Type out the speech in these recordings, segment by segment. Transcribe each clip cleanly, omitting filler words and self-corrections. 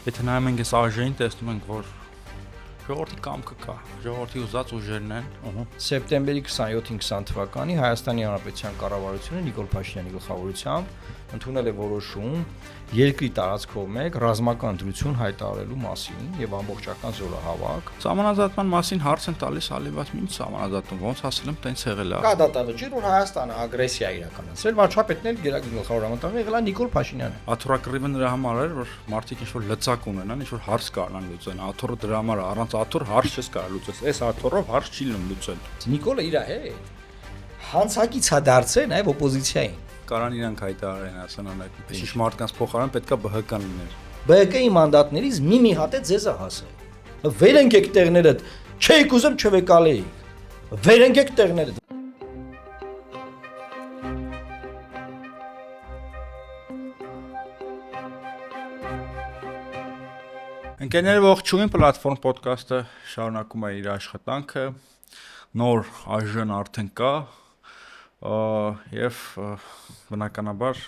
Եթե նայում ենք այս ԱԺ-ին, տեսնում ենք, որ ժողովրդի կամքը կա, ժողովրդի ուզած ուժերն են։ Սեպտեմբերի 27-ին 20 թվականի Հայաստանի Հանրապետության կառավարությունը Նիկոլ Փաշինյանի գլխավորությամբ ընդունել է որոշում երկրի տարածքով մեկ ռազմական դրություն հայտարարելու մասին եւ ամբողջական զորահավաք։ Սահմանազատման մասին հարց են տալիս ալիված ինչ սահմանազատում, ոնց ասել եմ, տենց եղել է։ Կա դատավճիռ, որ Հայաստանը ագրեսիա իրականացրել, վարչապետն էլ գերագույն գլխավոր համատարած եղել է Նիկոլ Փաշինյանը։ Աթոռակռիվը նրա համար էր, որ մարդիկ ինչ-որ լծակ ունենան, ինչ-որ հարց կարողան լուծեն։ Աթոռը դրա համար առանց աթոռ հարց չես կարող լուծել։ Այս աթոռով հարց չի լուծել։ Նիկոլը իր հետ հանցակից է դարձել նաև օպոզիցիային։ Կարան իրանք հայտարարեն ասանանակ։ Ինչ մարդկանց փոխարեն պետքա ԲՀԿ-ն լիներ։ ԲՀԿ-ի մանդատներից մի հատ է ձեզ է հասել։ Վեր ընկեք տեղներդ, չէիք ուզում չվեկալեիք։ Վեր ընկեք տեղներդ։ Ընկերներ ողջույն, պլատֆորմ ոդքասթը շարունակում է իր աշխատանքը։ Նոր ԱԺ-ն արդեն կա եւ բնականաբար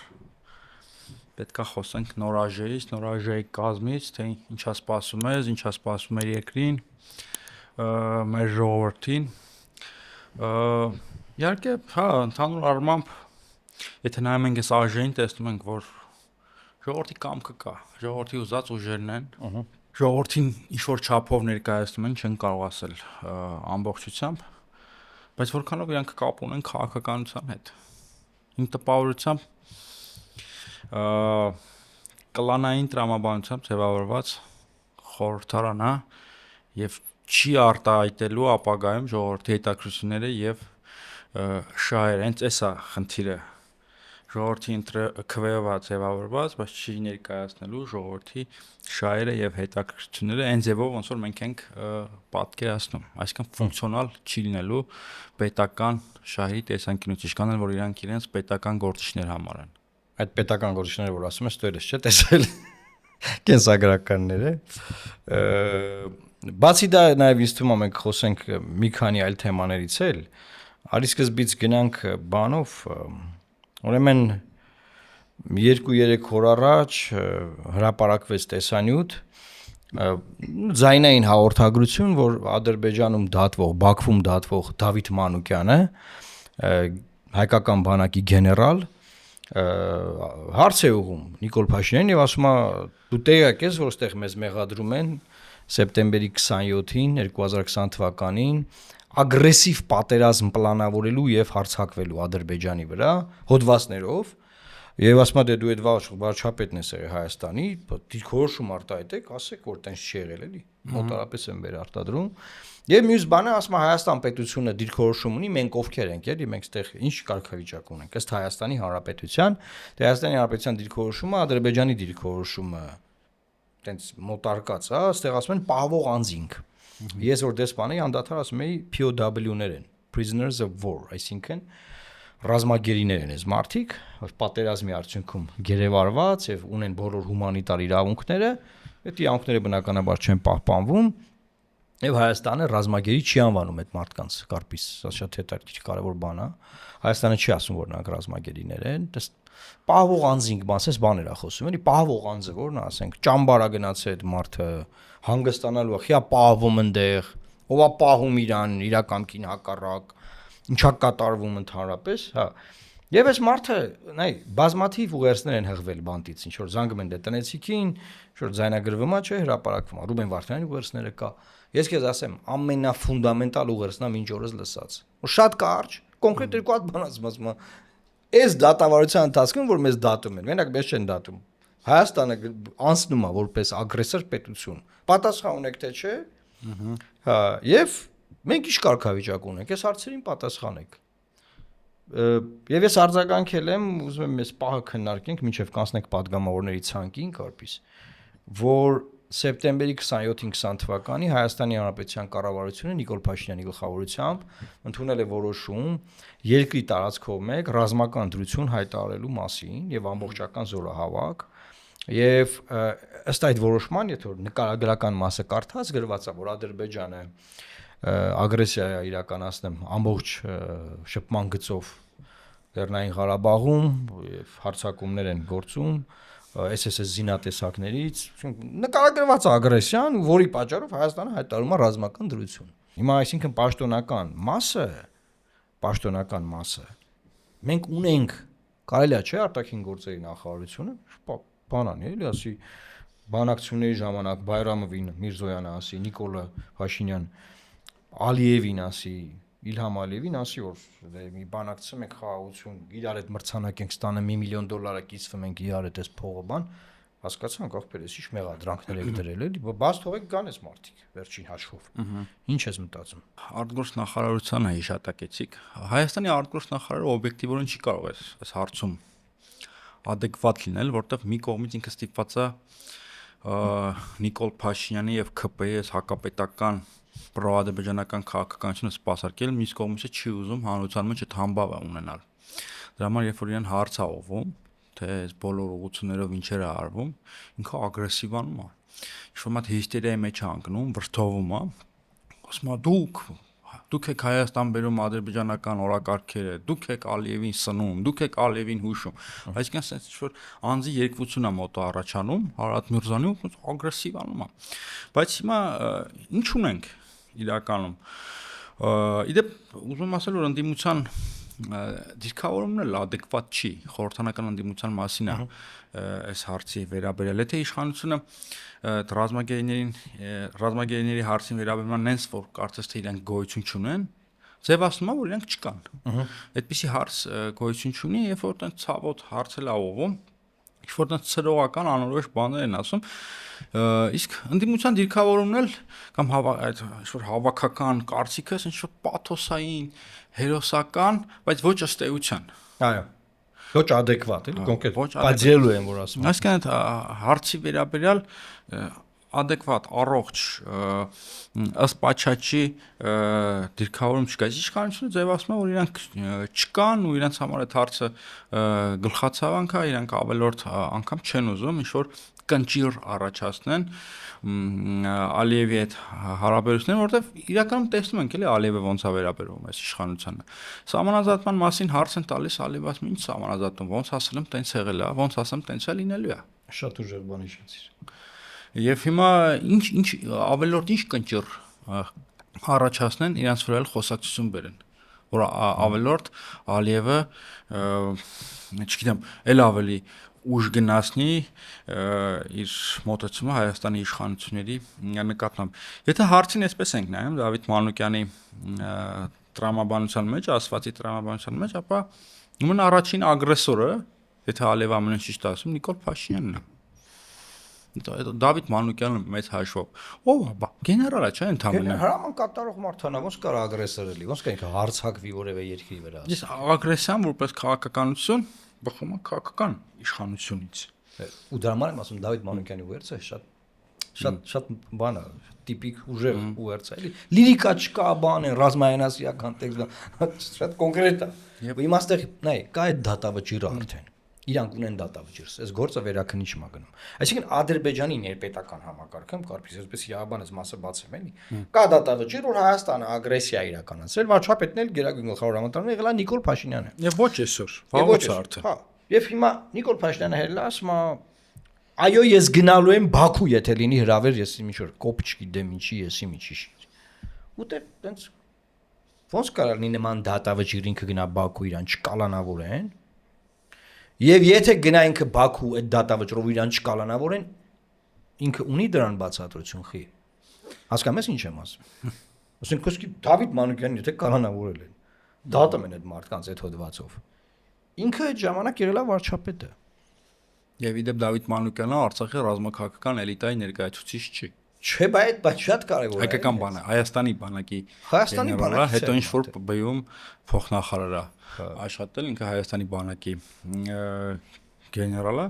պետքա խոսենք նոր ԱԺ-ից, նոր ԱԺ-ի կազմից, թե ինչա սպասում է, ինչա սպասում է երկրին, մեր ժողովրդին։ Իհարկե, հա, ընդհանուր առմամբ եթե նայում ենք այս ԱԺ-ին, տեսնում ենք, որ ժողովրդի կամքը կա, ժողովրդի ուզած ուժերն են։ Ժողովրդին ինչ-որ չափով ներկայացնում են, չեն կարող ասել ամբողջությամբ, բայց որքանով իրանք կապ ունեն քաղաքականության հետ։ Իմ տպավորությամբ կլանային տրամաբանությամբ ձևավորված խորհրդարան է եւ չի արտահայտելու ապագայում ժողովրդի հետաքրքրությունները եւ շահերը, հենց էսա խնդիրը ժողովրդի քվեով է ձևավորված, բայց չի ներկայացնելու ժողովրդի շահերը եւ հետաքրքրությունները այն ձևով, ոնց որ մենք ենք պատկերացնում, այսինքն ֆունկցիոնալ չի լինելու պետական շահերի տեսանկյունից, ինչքան էլ որ իրանք իրենց պետական գործիչներ համարեն։ Այդ պետական գործիչները, որ ասում ես, ստորես չէ տեսել կենսագրականները։ Բացի դա նաեւ ինձ թվում է մենք խոսենք մի քանի այլ թեմաներից էլ, արի սկզբից գնանք բանով Ուրեմն 2-3 օր առաջ հրապարակվեց տեսանյութ ձայնային հաղորդագրություն, որ Ադրբեջանում դատվող, Բաքվում դատվող Դավիթ Մանուկյանը, հայկական բանակի գեներալ, հարց է ուղղում Նիկոլ Փաշինյանին եւ ասում է՝ դու տեղյակ ես, որ այստեղ մեզ մեղադրում են սեպտեմբերի 27-ին 2020 թվականին ագրեսիվ պատերազմ պլանավորելու եւ հարձակվելու Ադրբեջանի վրա հոդվածներով եւ ասում է դու այդ վարչապետն ես եղել Հայաստանի, դիրքորոշում արտահայտեք, ասեք որ տենց չի եղել էլի, մոտարապես են վեր արտադրում եւ մյուս բանը ասում է Հայաստան պետությունը դիրքորոշում ունի, մենք ովքեր ենք էլի, մենք այդտեղ ինչ կարգավիճակ ունենք, ըստ Հայաստանի Հանրապետության, դե Հայաստանի Հանրապետության դիրքորոշումը Ադրբեջանի դիրքորոշումը տենց մոտարկած, հա, այստեղ ասում են պահվող անձինք Ես որ դեսպան էի, անդադար ասում էի POW-ներ են, prisoners of war, այսինքն ռազմագերիներ են այս մարդիկ, որ պատերազմի արդյունքում գերեվարված եւ ունեն բոլոր հումանիտար իրավունքները, այդ իրավունքները բնականաբար չեն պահպանվում եւ Հայաստանը ռազմագերի չի անվանում այդ մարդկանց կարպիս, սա շատ հետաքրքիր կարեւոր բան է։ Հայաստանը չի ասում, որ նրանք ռազմագերիներ են, պահվող անձինք, բացես բաներ է խոսում, էլի պահվող անձը որն է, ասենք, ճամբարա գնացել այդ մարդը հանգստանալու է, խիա պահվում ընդեղ, ով է պահում իրան, իր կամքին հակառակ, ինչա կատարվում ընդհանրապես, հա։ Եվ այս մարդը, նայ, բազմաթիվ ուղերձներ են հղվել բանտից, ինչ որ զանգում են դե տնեցիկին, ինչ որ ձայնագրվում է, չէ, հրապարակվում է, Ռուբեն Վարդանյանի ուղերձները կա։ Ես քեզ ասեմ, ամենաֆունդամենտալ ուղերձն է մինչ օրս լսած։ Որ շատ կարճ, կոնկրետ երկու հատ բան ասում է։ Այս դատավարության ընթացքում, որ մեզ դատում են, մենակ մեզ չեն դատում։ Հայաստանը անցնում է որպես ագրեսոր պետություն։ Պատասխան ունեք թե չէ։ Հա, եւ մենք ինչ կարգավիճակ ունենք, այս հարցերին պատասխանեք։ Եվ ես արձագանքել եմ, ուզում եմ այս պահը քննարկենք, մինչև կանցնենք падգամավորների ցանկին, կարպիս, որ սեպտեմբերի 27-ին 20 թվականի Հայաստանի Հանրապետության կառավարությունը Նիկոլ Փաշինյանի գլխավորությամբ ընդունել է որոշում երկրի տարածքով մեկ ռազմական դրություն հայտարարելու մասին եւ ամբողջական զորահավաք եւ ըստ այդ որոշման, եթե նկարագրական մասը կարդաց, գրված է, որ Ադրբեջանը ագրեսիա է իրականացնում ամբողջ շփման գծով Լեռնային Ղարաբաղում եւ հարձակումներ են գործում SSS զինատեսակներից նկարագրված ագրեսիան, որի պատճառով Հայաստանը հայտարարում է ռազմական դրություն։ Հիմա այսինքն պաշտոնական մասը մենք ունենք, կարելի է չէ արտաքին գործերի նախարարությունը բանանի էլի ասի բանակցությունների ժամանակ Բայրամովին, Միրզոյանը ասի, Նիկոլա Փաշինյան, Ալիևին ասի, Իլհամ Ալիևին ասի, որ մի բանակցում ենք խաղաղություն, իրար հետ մրցանակ ենք ստանում $1 միլիոն կիսվում ենք իրար հետ այս փողը բան, հասկացանք ախպերես ինչ մեղադրանքներ եք դրել էլի, բաց թողեք գան այս մարդիկ վերջին հաշվով։ Ինչ ես մտածում։ Արտգործ նախարարությանը հիշատակեցիք։ Հայաստանի արտգործ նախարարը օբյեկտիվորեն չի կարող այս հարցում adekvat լինել, որտեղ մի կողմից ինքը ստիպված է Նիկոլ Փաշինյանի եւ ՔՊ-ի հակապետական պրոադրբեջանական քաղաքականությունը սպասարկել, մյուս կողմից չի ուզում հանրության մեջ այդ համբավը ունենալ։ Դրա համար երբ որ իրեն հարց է ողում, թե այս բոլոր ուղղություններով ինչեր է արվում, ինքը ագրեսիվանում է։ Ինչ-որ մատ հիստերիայի մեջ է ընկնում, վրդովում է, ասում է դուք եք Հայաստան բերում ադրբեջանական օրակարգերը, դուք եք Ալիևին սնում, դուք եք Ալիևին հուշում։ Այսինքն ասես ինչ-որ անձի երկվություն է մոտը առաջանում, Արարատ Միրզոյանի ու ագրեսիվանում է։ Բայց հիմա ինչ ունենք իրականում։ Իդեպ ուզում ասել որ ընդդիմության դիրքավորումն էլ adekvat չի, խորհրդանական ընդդիմության մասին է այս հարցի վերաբերել, եթե իշխանությունը ռազմագերիների հարցին վերաբերման նենց որ կարծես թե իրենք գոյություն չունեն, ձևացնում է որ իրենք չկան։ Այդպիսի հարց գոյություն չունի, երբ որ տենց ցավոտ հարցել է ողում, ինչ որ տենց ծրողական անորոշ բաներ են ասում, իսկ ընդդիմության դիրքավորումն էլ կամ այդ ինչ որ հավաքական կարծիքը ինչ որ պաթոսային, հերոսական, բայց ոչ ըստ էության։ Այո։ Ոչ adekvat, էլի կոնկրետ։ Պատժելու են որ ասում։ Այսինքն այդ հարցի վերաբերյալ adekvat, առողջ, ըստ պատշաճի դիրքավորում չկա։ Իշխանությունը ձևացնում է որ իրանք չկան ու իրանք համար այդ հարցը գլխացավանք է, իրանք ավելորդ անգամ չեն ուզում ինչ որ կնճիր առաջացնեն Ալիևի հետ հարաբերությունները, որովհետև իրականում տեսնում ենք էլի Ալիևը ոնց է վերաբերվում այս իշխանությանը։ Սահմանազատման մասին հարց են տալիս, Ալիևը ասում է ինչ սահմանազատում, ոնց ասեմ տենց եղել է, ոնց ասեմ տենց է լինելու է։ Շատ ուժեղ բան հիշեցիր։ Եվ հիմա ինչ ավելորդ ինչ կնճիր առաջացնեն, իրանց վրա էլ խոսակցություն բերեն, որ ավելորդ Ալիևը, չգիտեմ, էլ ավելի ուժ գնացնի իր մոտեցումը Հայաստանի իշխանությունների նկատմամբ։ Եթե հարցին այսպես ենք նայում Դավիթ Մանուկյանի տրամաբանության մեջ, ասվածի տրամաբանության մեջ, ապա ումն առաջին ագրեսորը, եթե Ալիևը ամեն ինչ ճիշտ ասում, Նիկոլ Փաշինյանն է։ Դավիթ Մանուկյանը մեծ հաշվով, ով է, գեներալ է, չէ՞ ընդհանրապես։ Հրաման կատարող մարդան է, ոնց կարող ագրեսոր լինի, ոնց կարող հարցակվի որևէ երկրի վրա։ Ես ագրեսիան որպես քաղաքականություն բխում է քաղաքական իշխանությունից։ Ու դրա համար եմ ասում Դավիթ Մանուկյանի ուերցը շատ բան է, տիպիկ ուժեղ ուերց է, էլի։ Լիրիկա չկա, բան է, ռազմայանասիական տեքստ, շատ կոնկրետ է։ Եվ իմաստեղ, նայ, կա այդ դատավճիռը արդեն։ Իրանք ունեն դատավճիռ, այս գործը վերաքննիչ մա գնում։ Այսինքն Ադրբեջանի ներպետական համակարգում, կարծես այսպես իաբան այս մասը բացեմ, էլի։ Կա դատավճիռ, որ Հայաստանը ագրեսիա իրականացրել, վարչապետն էլ գերագույն գլխավոր հրամանատարն եղել է Նիկոլ Փաշինյանը։ Եվ ոչ այսօր, վաղուց արդեն։ Հա։ Եվ հիմա Նիկոլ Փաշինյանը հելա ասում է, այո, ես գնալու եմ Բաքու, եթե լինի հրավեր, ես ինչ որ կոպ չգիտեմ ինչի, եսի միջի։ Ուտե տենց ոնց կարող լինի նման դատավճիռ ինքը գնա Բաքու իրան չկալանավորեն։ Եվ եթե գնա ինքը Բաքու այդ դատավճռով իրան չկալանավորեն, ինքը ունի դրան բացատրություն խի։ Հասկանում ես ինչ եմ ասում։ Ասենք խոսքի Դավիթ Մանուկյանին եթե կալանավորել են, դատում են այդ մարդկանց այդ հոդվածով։ Ինքը այդ ժամանակ եղել է վարչապետը։ Եվ իդեպ Դավիթ Մանուկյանը Արցախի ռազմաքաղաքական էլիտայի ներկայացուցիչ չի։ Չէ, բայց շատ կարևոր է։ Հայկական բան է, Հայաստանի բանակի։ Հայաստանի բանակի, հետո ինչ որ բյում փոխնախարարա աշխատել, ինքը Հայաստանի բանակի գեներալ է։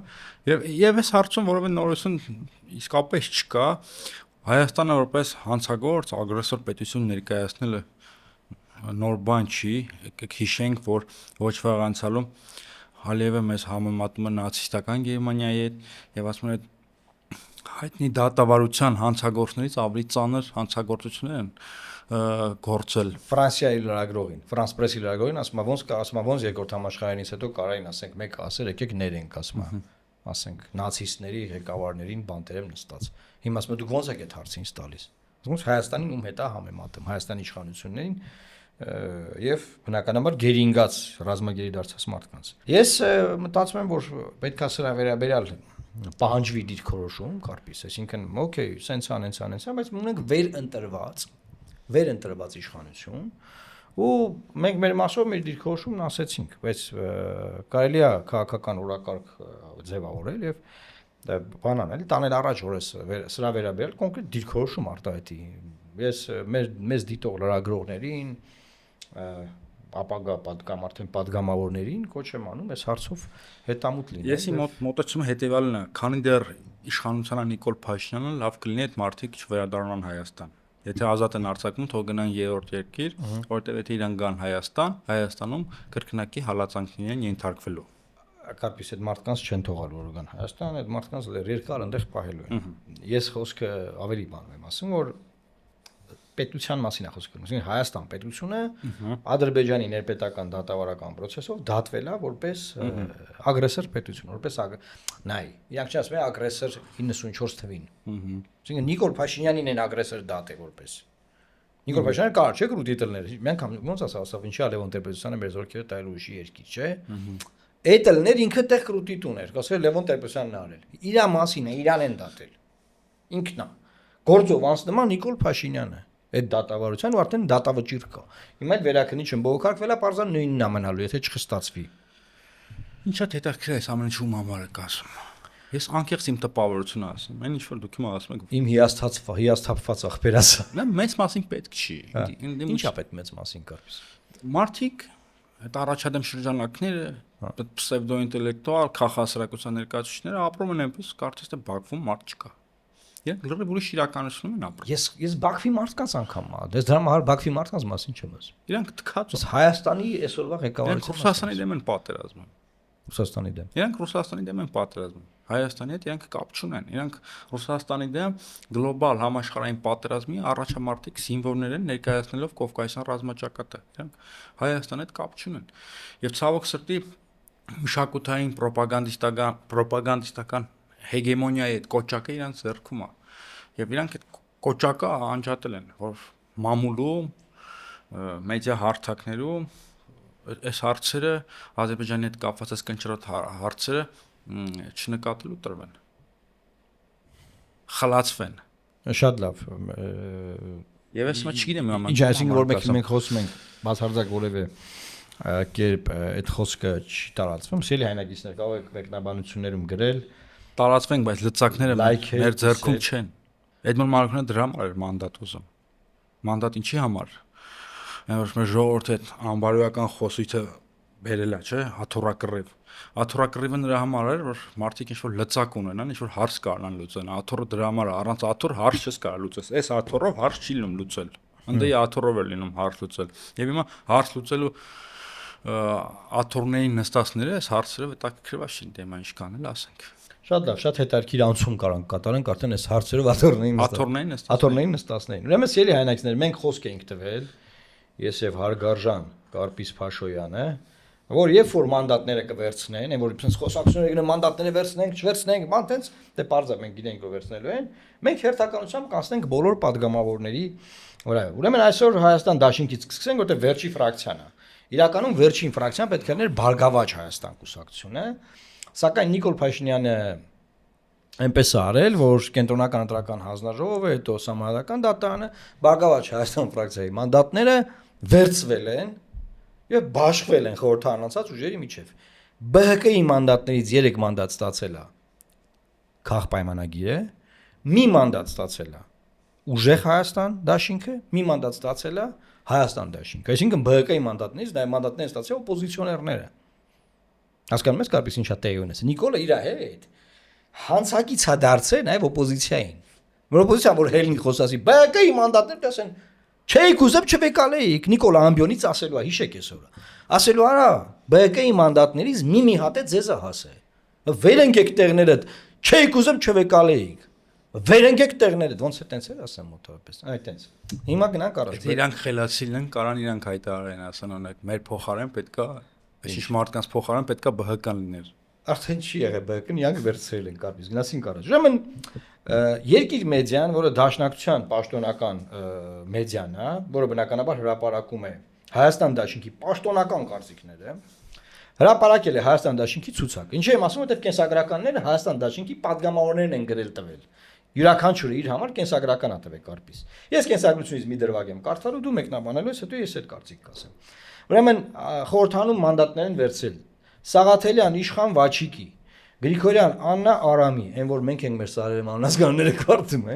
Եվ այս հարցում որևէ նորություն իսկապես չկա։ Հայաստանը որպես հանցագործ, ագրեսոր պետություն ներկայացնելը նոր բան չի։ Եկեք հիշենք, որ ոչ վաղ անցյալում Ալիևը մեզ համեմատում է նացիստական Գերմանիայի հետ եւ ասում է հայտնի դատավարության հանցագործներից ավելի ծանր հանցագործություններ են գործել Ֆրանսիայի լրագրողին, Ֆրանս պրեսի լրագրողին ասում է ոնց երկրորդ համաշխարհայինից հետո կարային ասենք մեկը ասել եկեք ներենք ասում է։ ասենք նացիստների ղեկավարներին բանտերեմ նստած։ Հիմա ասում եմ դուք ո՞նց եք այդ հարցին տալիս։ Ոնց Հայաստանին ում հետ է համեմատում, Հայաստանի իշխանություններին եւ բնականաբար գերինգած ռազմագերի դարձած մարդկանց։ Ես մտածում եմ, որ պետքա սրա վերաբերյալ պահանջվի դիրքորոշում կարպիս, այսինքն օքեյ, սենց անեն, բայց ունենք վերընտրված իշխանություն ու մենք մեր մասով մեր դիրքորոշումն ասեցինք, բայց կարելի է քաղաքական օրակարգ ձևավորել եւ բանան էլի տանել առաջ որ սրա վերաբերյալ կոնկրետ դիրքորոշում արտահայտի։ Ես մեզ դիտող լրագրողներին ապագա պատգամավորներին կոչ եմ անում այս հարցով հետամուտ լինել։ Ես իմ մոտեցումը հետեւյալն է, քանի դեռ իշխանության Նիկոլ Փաշինյանը լավ կլինի այդ մարդիկ չվերադառնան Հայաստան։ Եթե ազատ են արձակվում, թող գնան երրորդ երկիր, որտեղ եթե իրան գան Հայաստան, Հայաստանում կրկնակի հալածանքներին են ենթարկվելու։ Կարպիս այդ մարդկանց չեն թողալ որ գան Հայաստան, այդ մարդկանց երկար այնտեղ պահելու են։ Ես խոսքը ավելի բանում եմ ասում, որ պետության մասին է խոսքը։ Այսինքն Հայաստան պետությունը Ադրբեջանի ներպետական դատավարական process-ով դատվել է որպես ագրեսոր պետություն, որպես նայ, իրանք չասում են ագրեսոր 94 թվին։ Այսինքն Նիկոլ Փաշինյանին են ագրեսոր դատել որպես։ Նիկոլ Փաշինյանը կարող չէ գրու տիտլներ։ Մենք ոնց ասա, ինչի է Լևոն Տեր-Պետրոսյանը մեր զորքերը տայել ուրիշի երկիր, չէ։ Այդ ելներ ինքը տեղ կրուտիտուն էր, ասել Լևոն Տեր-Պետրոսյանն արել։ Իրա մասին է, իրան են դատել։ Ինքն է։ Գործով անցնում է Նիկոլ Փաշինյանը։ Այդ դատավարության ու արդեն դատավճիռ կա։ Հիմա էլ վերաքննիչն բողոքարկվել է, բարձր նույնն ամենալու, եթե չխստացվի։ Ինչա հետաքրքիր է այս ամենը ում համար եք ասում։ Ես անկեղծ իմ տպավորությունը ասում, այն ինչ որ դուք հիմա ասում եք։ Իմ հիասթափված ախպեր ասա։ Նա մեծ մասին պետք չի։ Ինչա պետք մեծ մասին կարպես։ Մարդիկ այդ առաջադեմ շրջանակները, այդ պսևդոինտելեկտուալ քաղաքասրակության ներկայացուցիչները ապրում են այնպես, կարծես թե Բաքվում մարդ չկա։ Իրանք լրիվ ուրիշ իրականությունում են ապրում։ Ես Բաքվի մարդկանց անգամ դες դրա համար Բաքվի մարդկանց մասին չեմ ասում։ Իրանք թքած են։ Հայաստանի այսօրվա ղեկավարությունը Ռուսաստանի դեմ են պատերազմում։ Ռուսաստանի դեմ։ Իրանք Ռուսաստանի դեմ են պատերազմում։ Հայաստանի հետ իրանք կապ չունեն։ Իրանք Ռուսաստանի դեմ գլոբալ համաշխարհային պատերազմի առաջամարտիկ զինվորներ են ներկայացնելով Կովկասյան ռազմաճակատը։ Իրանք Հայաստանի հետ կապ չունեն։ Եվ ցավոք սրտի մշակութային պրոպագանդիստական հեգեմոնիայի այդ կոճակը իրանք ձեռքում է։ Եվ իրանք այդ կոճակը անջատել են, որ մամուլու մեդիա հարթակներու այս հարցերը Ադրբեջանի հետ կապված այս կնճռոտ հարցերը չնկատելու տրվեն։ Խլացվեն։ Շատ լավ։ Եվ ես չգիտեմ ինչ այսինքն որ մենք խոսում ենք բացարձակ որևէ կերպ այդ խոսքը չի տարածվում։ Սիրելի հայրենակիցներ, կարող եք մեկնաբանություններում գրել, տարածվենք, բայց լծակները մեր ձեռքում չեն։ Էդմոն Մարկոնը դրա համար էր մանդատ ուզում։ Մանդատ ինչի համար։ Որ մեր ժողովրդի այդ անբարոյական խոսույթը բերելա, չէ, աթոռակռիվ։ Աթոռակռիվը նրա համար էր, որ մարդիկ ինչ-որ լծակ ունենան, ինչ-որ հարց կարողանան լուծել։ Աթոռը դրա համար է, առանց աթոռ հարց չես կարող լուծել։ Այս աթոռով հարց չի լինում լուծել։ Անդեի աթոռով է լինում հարց լուծել։ Եվ հիմա հարց լուծելու աթոռների նստածները այս հարցերը հետաքրքրված չեն դեմա ինչքան էլ ասենք։ Շատ լավ, շատ հետաքրքիր անցում կարանք կատարենք արդեն այս հարցերով աթոռներին նստածներին։ Ուրեմն սիրելի հայրենակիցներ, մենք խոսք ենք տվել ես եւ Հարգարժան Կարպիս Փաշոյանը, որ երբ որ մանդատները կվերցնեն, այն որ ինքնս խոսակցությունները գնա մանդատները վերցնենք, չվերցնենք, բան տենց, դե բարձր մենք գիտենք որ վերցնելու են, մենք հերթականությամբ կանցնենք բոլոր падգամավորների վրա։ Ուրեմն այսօր Հայաստան դաշինքից կսկսենք, որտեղ վերջի ֆրակցիան է։ Իրականում վերջին ֆրակցիան պետք է լիներ Բարգավաճ Հայաստան կուսակցությունը, սակայն Նիկոլ Փաշինյանը այնպես արել, որ կենտրոնական ընտրական հանձնաժողովը, հետո համահայկական դատարանը Բարգավաճ Հայաստան ֆրակցիայի մանդատները վերցվել են եւ բաշխվել են խորհրդարանացած ուժերի միջև։ ԲՀԿ-ի մանդատներից 3 մանդատ ստացել է քաղաքպայմանագիրը, մի մանդատ ստացել է Ուժեղ Հայաստան դաշինքը, մի մանդատ ստացել է Հայաստան դաշինքը։ Այսինքն ԲՀԿ-ի մանդատներից դա մանդատներ ստացել օպոզիցիոներները։ Հասկանում ես կարծես ինչա տեղի ունեցել։ Նիկոլը իր հետ հանցակից է դարձել նաև օպոզիցիային։ Որ օպոզիցիան որ հելին խոսասի ԲՀԿ-ի մանդատներ դասեն չէի կուզեմ չվեկալեիք Նիկոլա ամբյոնից ասելու է հիշեք այսօր։ Ասելու արա ԲՀԿ-ի մանդատներից մի հատ է ձեզ է հասե։ Վերընկեք տեղներդ չէի կուզեմ չվեկալեիք։ Վերընկեք տեղներդ ոնց է տենց էր ասեմ մոտավորապես։ Այ տենց։ Հիմա գնանք առաջ։ Իրանք խելացին են, կարան իրանք հայտարարեն ասեն օրինակ մեր փոխարեն պետքա Այսինքն մարդկանց փոխարեն պետքա ԲՀԿ-ն լիներ։ արդեն չի եղել ԲԿ-ն, իրանք վերցրել են կարծես գնացին կարճ։ Ուրեմն երկիր մեդիան, որը դաշնակցության պաշտոնական մեդիան է, որը բնականաբար հրապարակում է Հայաստան դաշինքի պաշտոնական կարծիքները, հրապարակել է Հայաստան դաշինքի ցուցակ։ Ինչի եմ ասում, որտեղ կենսագրականները Հայաստան դաշինքի падգամավորներն են գրել տվել։ Յուրաքանչյուրը իր համար կենսագրական ա տվել կարծես։ Ես կենսագրությունից մի դրվագ եմ կարդալու, դու մեկնաբանելու ես, հետո ես այդ կարծիք կասեմ։ Ուրեմն խորհրդանում մանդատներ են վերցրել Սաղաթելյան Իշխան Վաչիկի, Գրիգորյան Աննա Արամի, այն որ մենք ենք մեր սարերը մանրազգանները կարդում,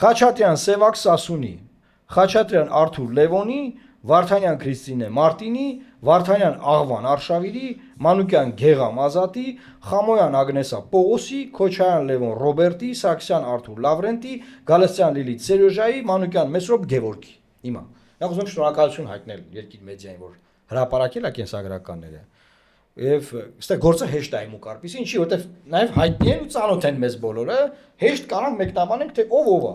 Խաչատրյան Սևակ Սասունի, Խաչատրյան Արթուր Լևոնի, Վարդանյան Քրիստինե Մարտինի, Վարդանյան Աղվան Արշավիրի, Մանուկյան Գեգամ Ազատի, Խամոյան Ագնեսա Պողոսի, Քոչարյան Լևոն Ռոբերտի, Սարգսյան Արթուր Լավրենտի, Գալստյան Լիլիթ Սերոժայի, Մանուկյան Մեսրոպ Գևորգի։ Հիմա նախ ուզում շնորհակալություն հայտնել երկիր մեդիային, որ հրապարակել է կենսագրականները։ Եվ այստեղ գործը հեշտ է իմ ու կարպիսի, ինչի որտեվ նաև հայտնի են ու ծանոթ են մեզ բոլորը, հեշտ կարանք մեկնաբանենք թե ով է։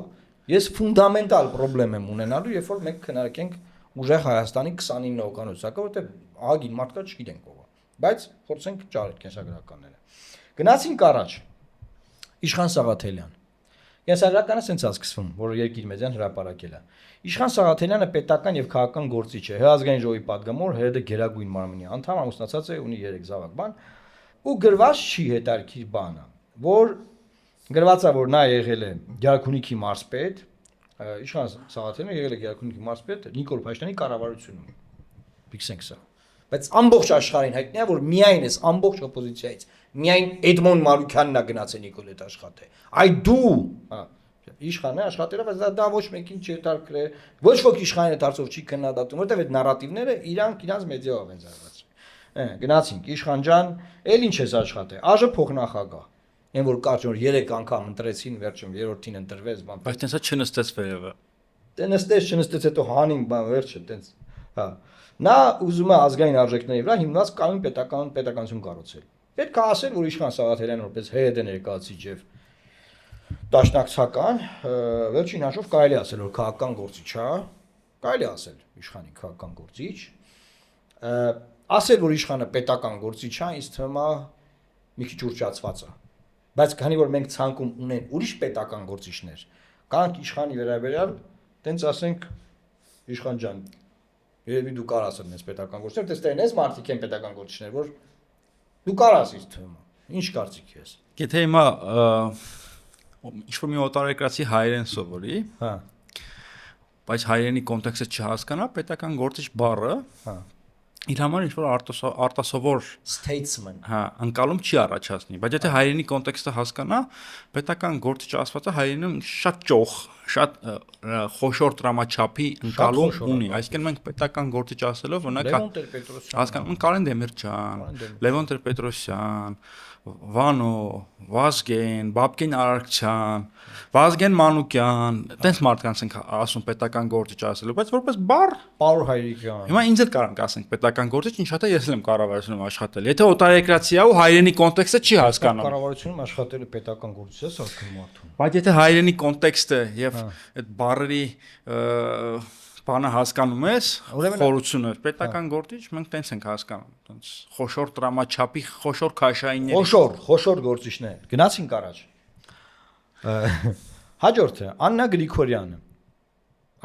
Ես ֆունդամենտալ խնդրեմ եմ ունենալու, երբ որ մենք քննարկենք ուժեղ Հայաստանի 29 օգանոցակը, որտեվ ահագին մարդկա չգիտենք ով է, բայց փորձենք ճարել կենսագրականները։ Գնացինք առաջ։ Իշխան Սաղաթելյան։ Կենսագրականը սենց է սկսվում, որ երկիր մեդիան հրապարակել է։ Իշխան Սաղաթելյանը պետական եւ քաղաքական գործիչ է, Ազգային ժողովի падգամավոր, ՀՀԴ Գերագույն մարմնի անդամ, ամուսնացած է, ունի 3 զավակ բան, ու գրված չի հետարքիր բանը, որ գրված է, որ նա եղել է Գերագույնքի մարզպետ, Իշխան Սաղաթելյանը եղել է Գերագույնքի մարզպետ Նիկոլ Փաշինյանի կառավարությունում։ Ֆիքսենք սա։ Բայց ամբողջ աշխարհին հայտնի է, որ միայն էս ամբողջ օպոզիցիայից միայն Էդմոն Մարուքյանն է գնացել Նիկոլ հետ աշխատել։ Այ դու, իշխանը աշխատել է, բայց դա ոչ մեկին չի հետաքրքրել, ոչ ոք իշխանի հետ հարցով չի քննադատում, որտեղ այդ նարատիվները իրանց մեդիայով են զարգացրել։ Գնացինք Իշխան ջան, ել ինչ ես աշխատել։ ԱԺ փոխնախագահ։ Այն որ կարճ որ 3 անգամ ընտրեցին, վերջում 3-րդին ընտրվեց, բան։ Բայց տենսա չնստեց վերևը։ Դե նստեց, չնստեց, հետո հանին, բան, վերջը, տենց։ Հա։ Նա ուզում է ազգային արժեքների վրա հիմնված կանոն պետականություն կառուցել։ Պետք է ասել, որ Իշխան Սաղաթելյանը որպես ՀՀԴ ներկայացիչ եւ դաշնակցական, վերջին հաշվով կարելի ասել, որ քաղաքական գործիչ է, կարելի ասել Իշխանի քաղաքական գործիչ, ասել, որ Իշխանը պետական գործիչ է, ինձ թվում է մի քիչ ուռճացված է։ Բայց քանի որ մենք ցանկում ունեն ուրիշ պետական գործիչներ, կանք Իշխանի վերաբերյալ, տենց ասենք Իշխան ջան, երևի դու կարաս ասել մեզ պետական գործիչներ, տեստեն ես մարդիկ են պետական գործիչներ, որ դու կարաս ինձ թվում է։ Ինչ կարծիք ես։ Եթե հիմա ինչ-որ մի օտարերկրացի հայերեն սովորի, հա, բայց հայերենի կոնտեքստը չհասկանա, պետական գործիչ բառը, հա, իր համար ինչ-որ արտասովոր statesman, հա, անկալում չի առաջացնի, բայց եթե հայերենի կոնտեքստը հասկանա, պետական գործիչ ասվածը հայերենում շատ ճոխ, շատ խոշոր տրամաչափի անկալում ունի, այսինքն մենք պետական գործիչ ասելով օրինակ Լևոն Տեր-Պետրոսյան, հասկանում Կարեն Դեմիրճյան, Լևոն Տեր-Պետրոսյան, Վանո, Վազգեն, Բաբկեն Արարքցյան, Վազգեն Մանուկյան, տենց մարդկանց ենք ասում պետական գործիչ ասելու, բայց որպես բառ Պաուլ Հայրիկյան։ հիմա ինձ էլ կարանք ասենք պետական գործիչ, ինչ հատա ես եմ կառավարությունում աշխատել։ Եթե օտարերկրացի է ու հայերենի կոնտեքստը չի հասկանում։ Կառավարությունում աշխատել է պետական գործիչ, ասում մարդուն։ Բայց եթե հայերենի կոնտեքստը եւ այդ բառերի բանը հասկանում ես, խորությունը պետական գործիչ մենք տենց ենք հասկանում, տենց խոշոր տրամաչափի, խոշոր քաշայինների։ Խոշոր գործիչներ։ Գնացինք առաջ։ Հաջորդը Աննա Գրիգորյանը։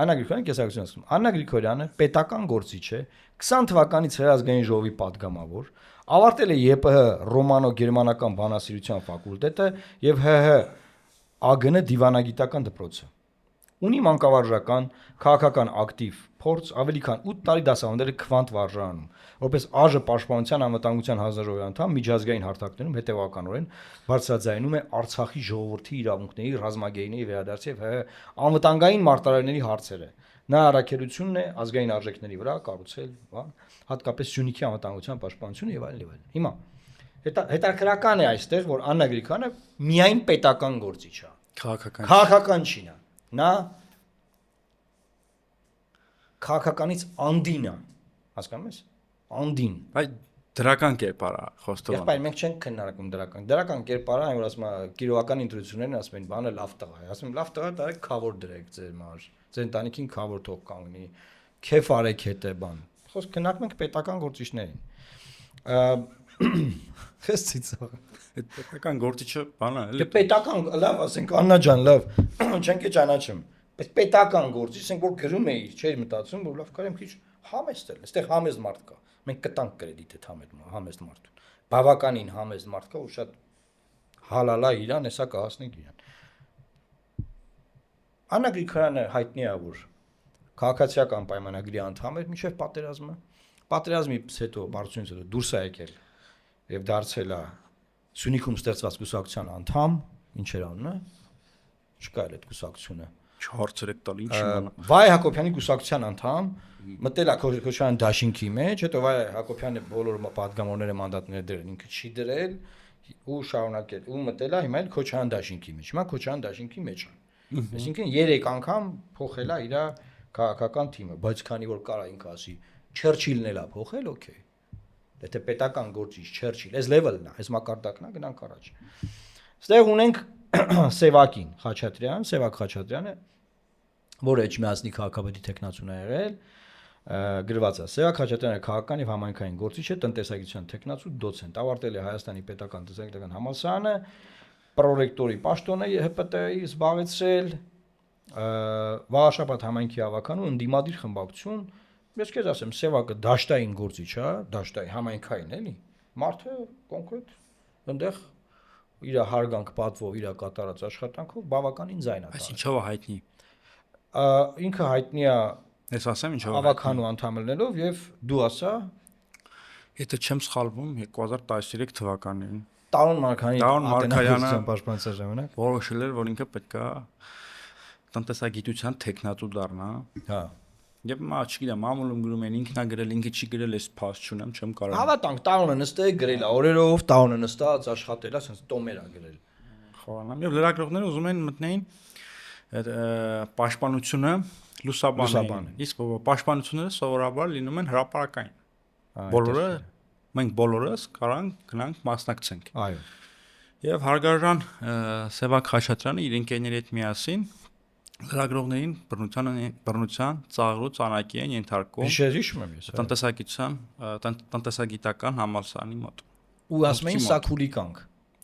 Աննա Գրիգորյանը կեսակցություն ասում։ Աննա Գրիգորյանը պետական գործիչ է, 20 թվականից Ազգային ժողովի падգամավոր, ավարտել է ԵՊՀ ռոմանո-գերմանական բանասիրության ֆակուլտետը եւ ՀՀ ԱԳՆ դիվանագիտական դպրոցը։ Ունի մանկավարժական, քաղաքական ակտիվ փորձ, ավելի քան 8 տարի դասավանդել է Քվանտ վարժարանում, որպես ԱԺ Պաշտպանության անվտանգության հանձնաժողովի անդամ միջազգային հարթակներում հետևականորեն բարձրաձայնում է Արցախի ժողովրդի իրավունքների, ռազմագերիների վերադարձի եւ անվտանգային մարտահրավերների հարցերը։ Նա առաքելությունն է ազգային արժեքների վրա կառուցել, հատկապես Սյունիքի անվտանգության պաշտպանությունը եւ այլն եւ այլն։ Հիմա հետաքրական է այստեղ, որ Աննա Գրիգորյանը միայն պետական գործիչ է։ Քաղաքական չի նա։ Նա քաղաքականից անդին է, հասկանում ես։ Անդին։ Բայց դրական կերպար է խոստովանում։ Եղբայր մենք չենք քննարկում դրական։ Դրական կերպարը, այն որ ասում է գիրողական ինտուիցիաներն ասում են, բանը լավ տղա է։ Ասում լավ տղա, դա քավոր դրեք ձեր մար։ Ձեր ընտանիքին քավոր թող կանգնի։ Քեֆ արեք հետ է բան։ Խոսք քննարկում ենք պետական գործիչներին։ Խես ծիծաղ։ Այդ պետական գործիչը բանա էլի։ Դե պետական լավ ասենք Աննա ջան, լավ, չենք է ճանաչում։ Բայց պետական գործի, ասենք որ գրում էի, չէի մտածում, որ լավ կարեմ քիչ համեստ էլ, այստեղ համեստ մարդ կա։ Մենք կտանք կրեդիտ այդ համեստ մարդուն։ Բավականին համեստ մարդ կա, որ շատ հալալա իրան, հեսա կհասնենք իրան։ Աննա Գրիգորյանը հայտնի է, որ քաղաքացիական պայմանագրի անդամ էր մինչև պատերազմը։ Պատերազմից հետո բարձունից հետո դուրս է եկել եւ դարձել է Սյունիքում ստեղծված կուսակցության անդամ, ինչ էր անունը։ Չկա էլ այդ կուսակցությունը։ Չհարցրեք տալ ինչ իմանա։ Վայ Հակոբյանի կուսակցության անդամ, մտել է Քոչարյան դաշինքի մեջ, հետո Վայ Հակոբյանը բոլոր պատգամավորները մանդատները դրել, ինքը չի դրել ու շարունակել ու մտել է հիմա էլ Քոչարյան դաշինքի մեջ։ Հիմա Քոչարյան դաշինքի մեջ է։ Այսինքն 3 անգամ փոխել է իր քաղաքական թիմը, բայց քանի որ կարա ինքը ասի Չերչիլն էլա փոխել, օքեյ։ Եթե պետական գործիչ Չերչիլ, այս level-ն է, այս մակարդակն է, գնանք առաջ։ Ստեղ ունենք Սևակին, Խաչատրյան, Սևակ Խաչատրյանը, որը Էջմիածնի քաղաքապետի տեխնացուն է եղել, գրված է Սևակ Խաչատրյանը քաղաքական եւ համայնքային գործիչ է, տնտեսագիտության տեխնացու, դոցենտ, ավարտել է Հայաստանի պետական տնտեսագիտական համալսարանը, պրոռեկտորի պաշտոն է ՀՊՏ-ի զբաղեցրել, Վաղաշապատ համայնքի ավականու ընդդիմադիր խմբակցություն, ես քեզ ասեմ, Սևակը դաշտային գործիչ է, դաշտային համայնքային էլի, մարդը կոնկրետ այնտեղ իր հարգանք պատվով իր կատարած աշխատանքով բավականին ձայն է։ Այս ինչով է հայտնի։ Ինքը հայտնի է Ես ասեմ ինչով է ավականու անդամ լինելով եւ դու ասա, եթե չեմ սխալվում 2013 թվականին Տարոն Մարկարյանի Տարոն Մարկարյանը պաշտպանության ժամանակ որոշել էր, որ ինքը պետքա տնտեսագիտության տեխնատու դառնա։ հա Եվ մա չգիտեմ, մամուլում գրում են ինքնա գրել, ինքը չի գրել, ես փաստ չունեմ, չեմ կարող։ Հավատանք, Տարոնը նստել գրել է օրերով, Տարոնը նստած աշխատել է, ասես տոմեր է գրել։ Խորանամ եւ լրագրողները ուզում են մտնեին այդ պաշտպանությունը լուսաբանեն։ Իսկ պաշտպանությունները սովորաբար լինում են հրապարակային։ Բոլորը մենք բոլորս կարանք գնանք մասնակցենք։ Այո։ Եվ հարգարժան Սևակ Խաչատրյանը իր ընկերների հետ միասին լրագրողներին բռնության ծաղրու ծանակի են ենթարկում։ Հիշում եմ ես։ Տնտեսագիտական համալսարանի մոտ։ Ու ասում էին Սաքուլիկանք։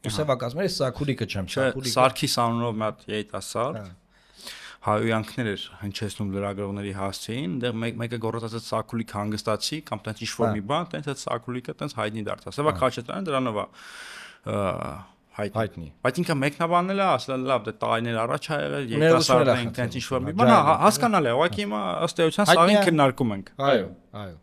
Ու Սևակ ասում էր Սաքուլիկը չեմ, Սաքուլիկը։ Սարգիս անունով մի հատ երիտասարդ հայոյանքներ էր հնչեցնում լրագրողների հասցեին, այնտեղ մեկը գոռացած Սաքուլիկ հանգստացի կամ տենց ինչ-որ մի բան, տենց այդ Սաքուլիկը տենց հայտնի դարձավ։ Սևակ Խաչատրյանը դրանով է հայտնի։ Բայց ինքը մեկնաբանել է, ասել լավ, դե տարիներ առաջ ա եղել, երիտասարդ ենք, տենց ինչ-որ մի բան, հասկանալ է, ուղղակի հիմա ըստ էության սաղին քննարկում ենք։ Այո, այո։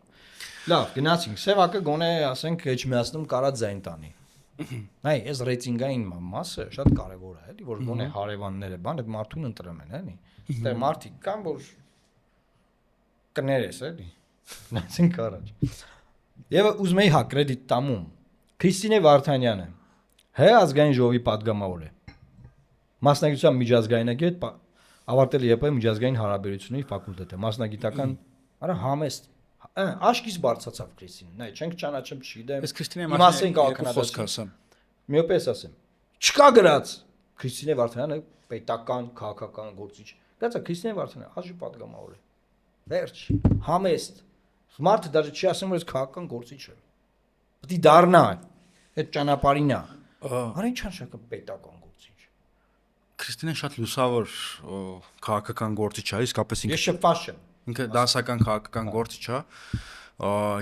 Լավ, գնացինք։ Սևակը գոնե ասենք Էջմիածնում կարա ձայն տանի։ Նայ, այս ռեյտինգային մասը շատ կարևոր է, էլի, որ գոնե հարևանները բան այդ մարդուն ընտրում են, էլի։ Այստեղ մարդիկ կան, որ կներես, էլի։ Գնացինք առաջ։ Եվ ուզում էի հա կրեդիտ տամում։ Քրիստինե Վարդանյանը Ազգային ժողովի падգամավոր է։ Մասնագիտության միջազգայնագետ, ավարտել է ԵՊ միջազգային հարաբերությունների ֆակուլտետը, մասնագիտական, արա համեստ, աշկից բարձացավ Քրիստինեն։ Նայ, չենք ճանաչում, չգիտեմ։ Ես Քրիստինե Մասեն խոսք ասեմ։ Միոպես ասեմ։ Չկա գրած Քրիստինե Վարդանյանը պետական քաղաքական գործիչ։ Գացա Քրիստինե Վարդանյանը աշի падգամավոր է։ Վերջ, համեստ։ Մարդը դաժե չի ասում, որ ես քաղաքական գործիչ եմ։ Պետք է դառնա այդ ճանապարհին է։ Արա ինչ անշակը պետական գործիչ։ Քրիստինեն շատ լուսավոր քաղաքական գործիչ է, իսկապես ինքը։ Ես շփված եմ։ Ինքը դասական քաղաքական գործիչ է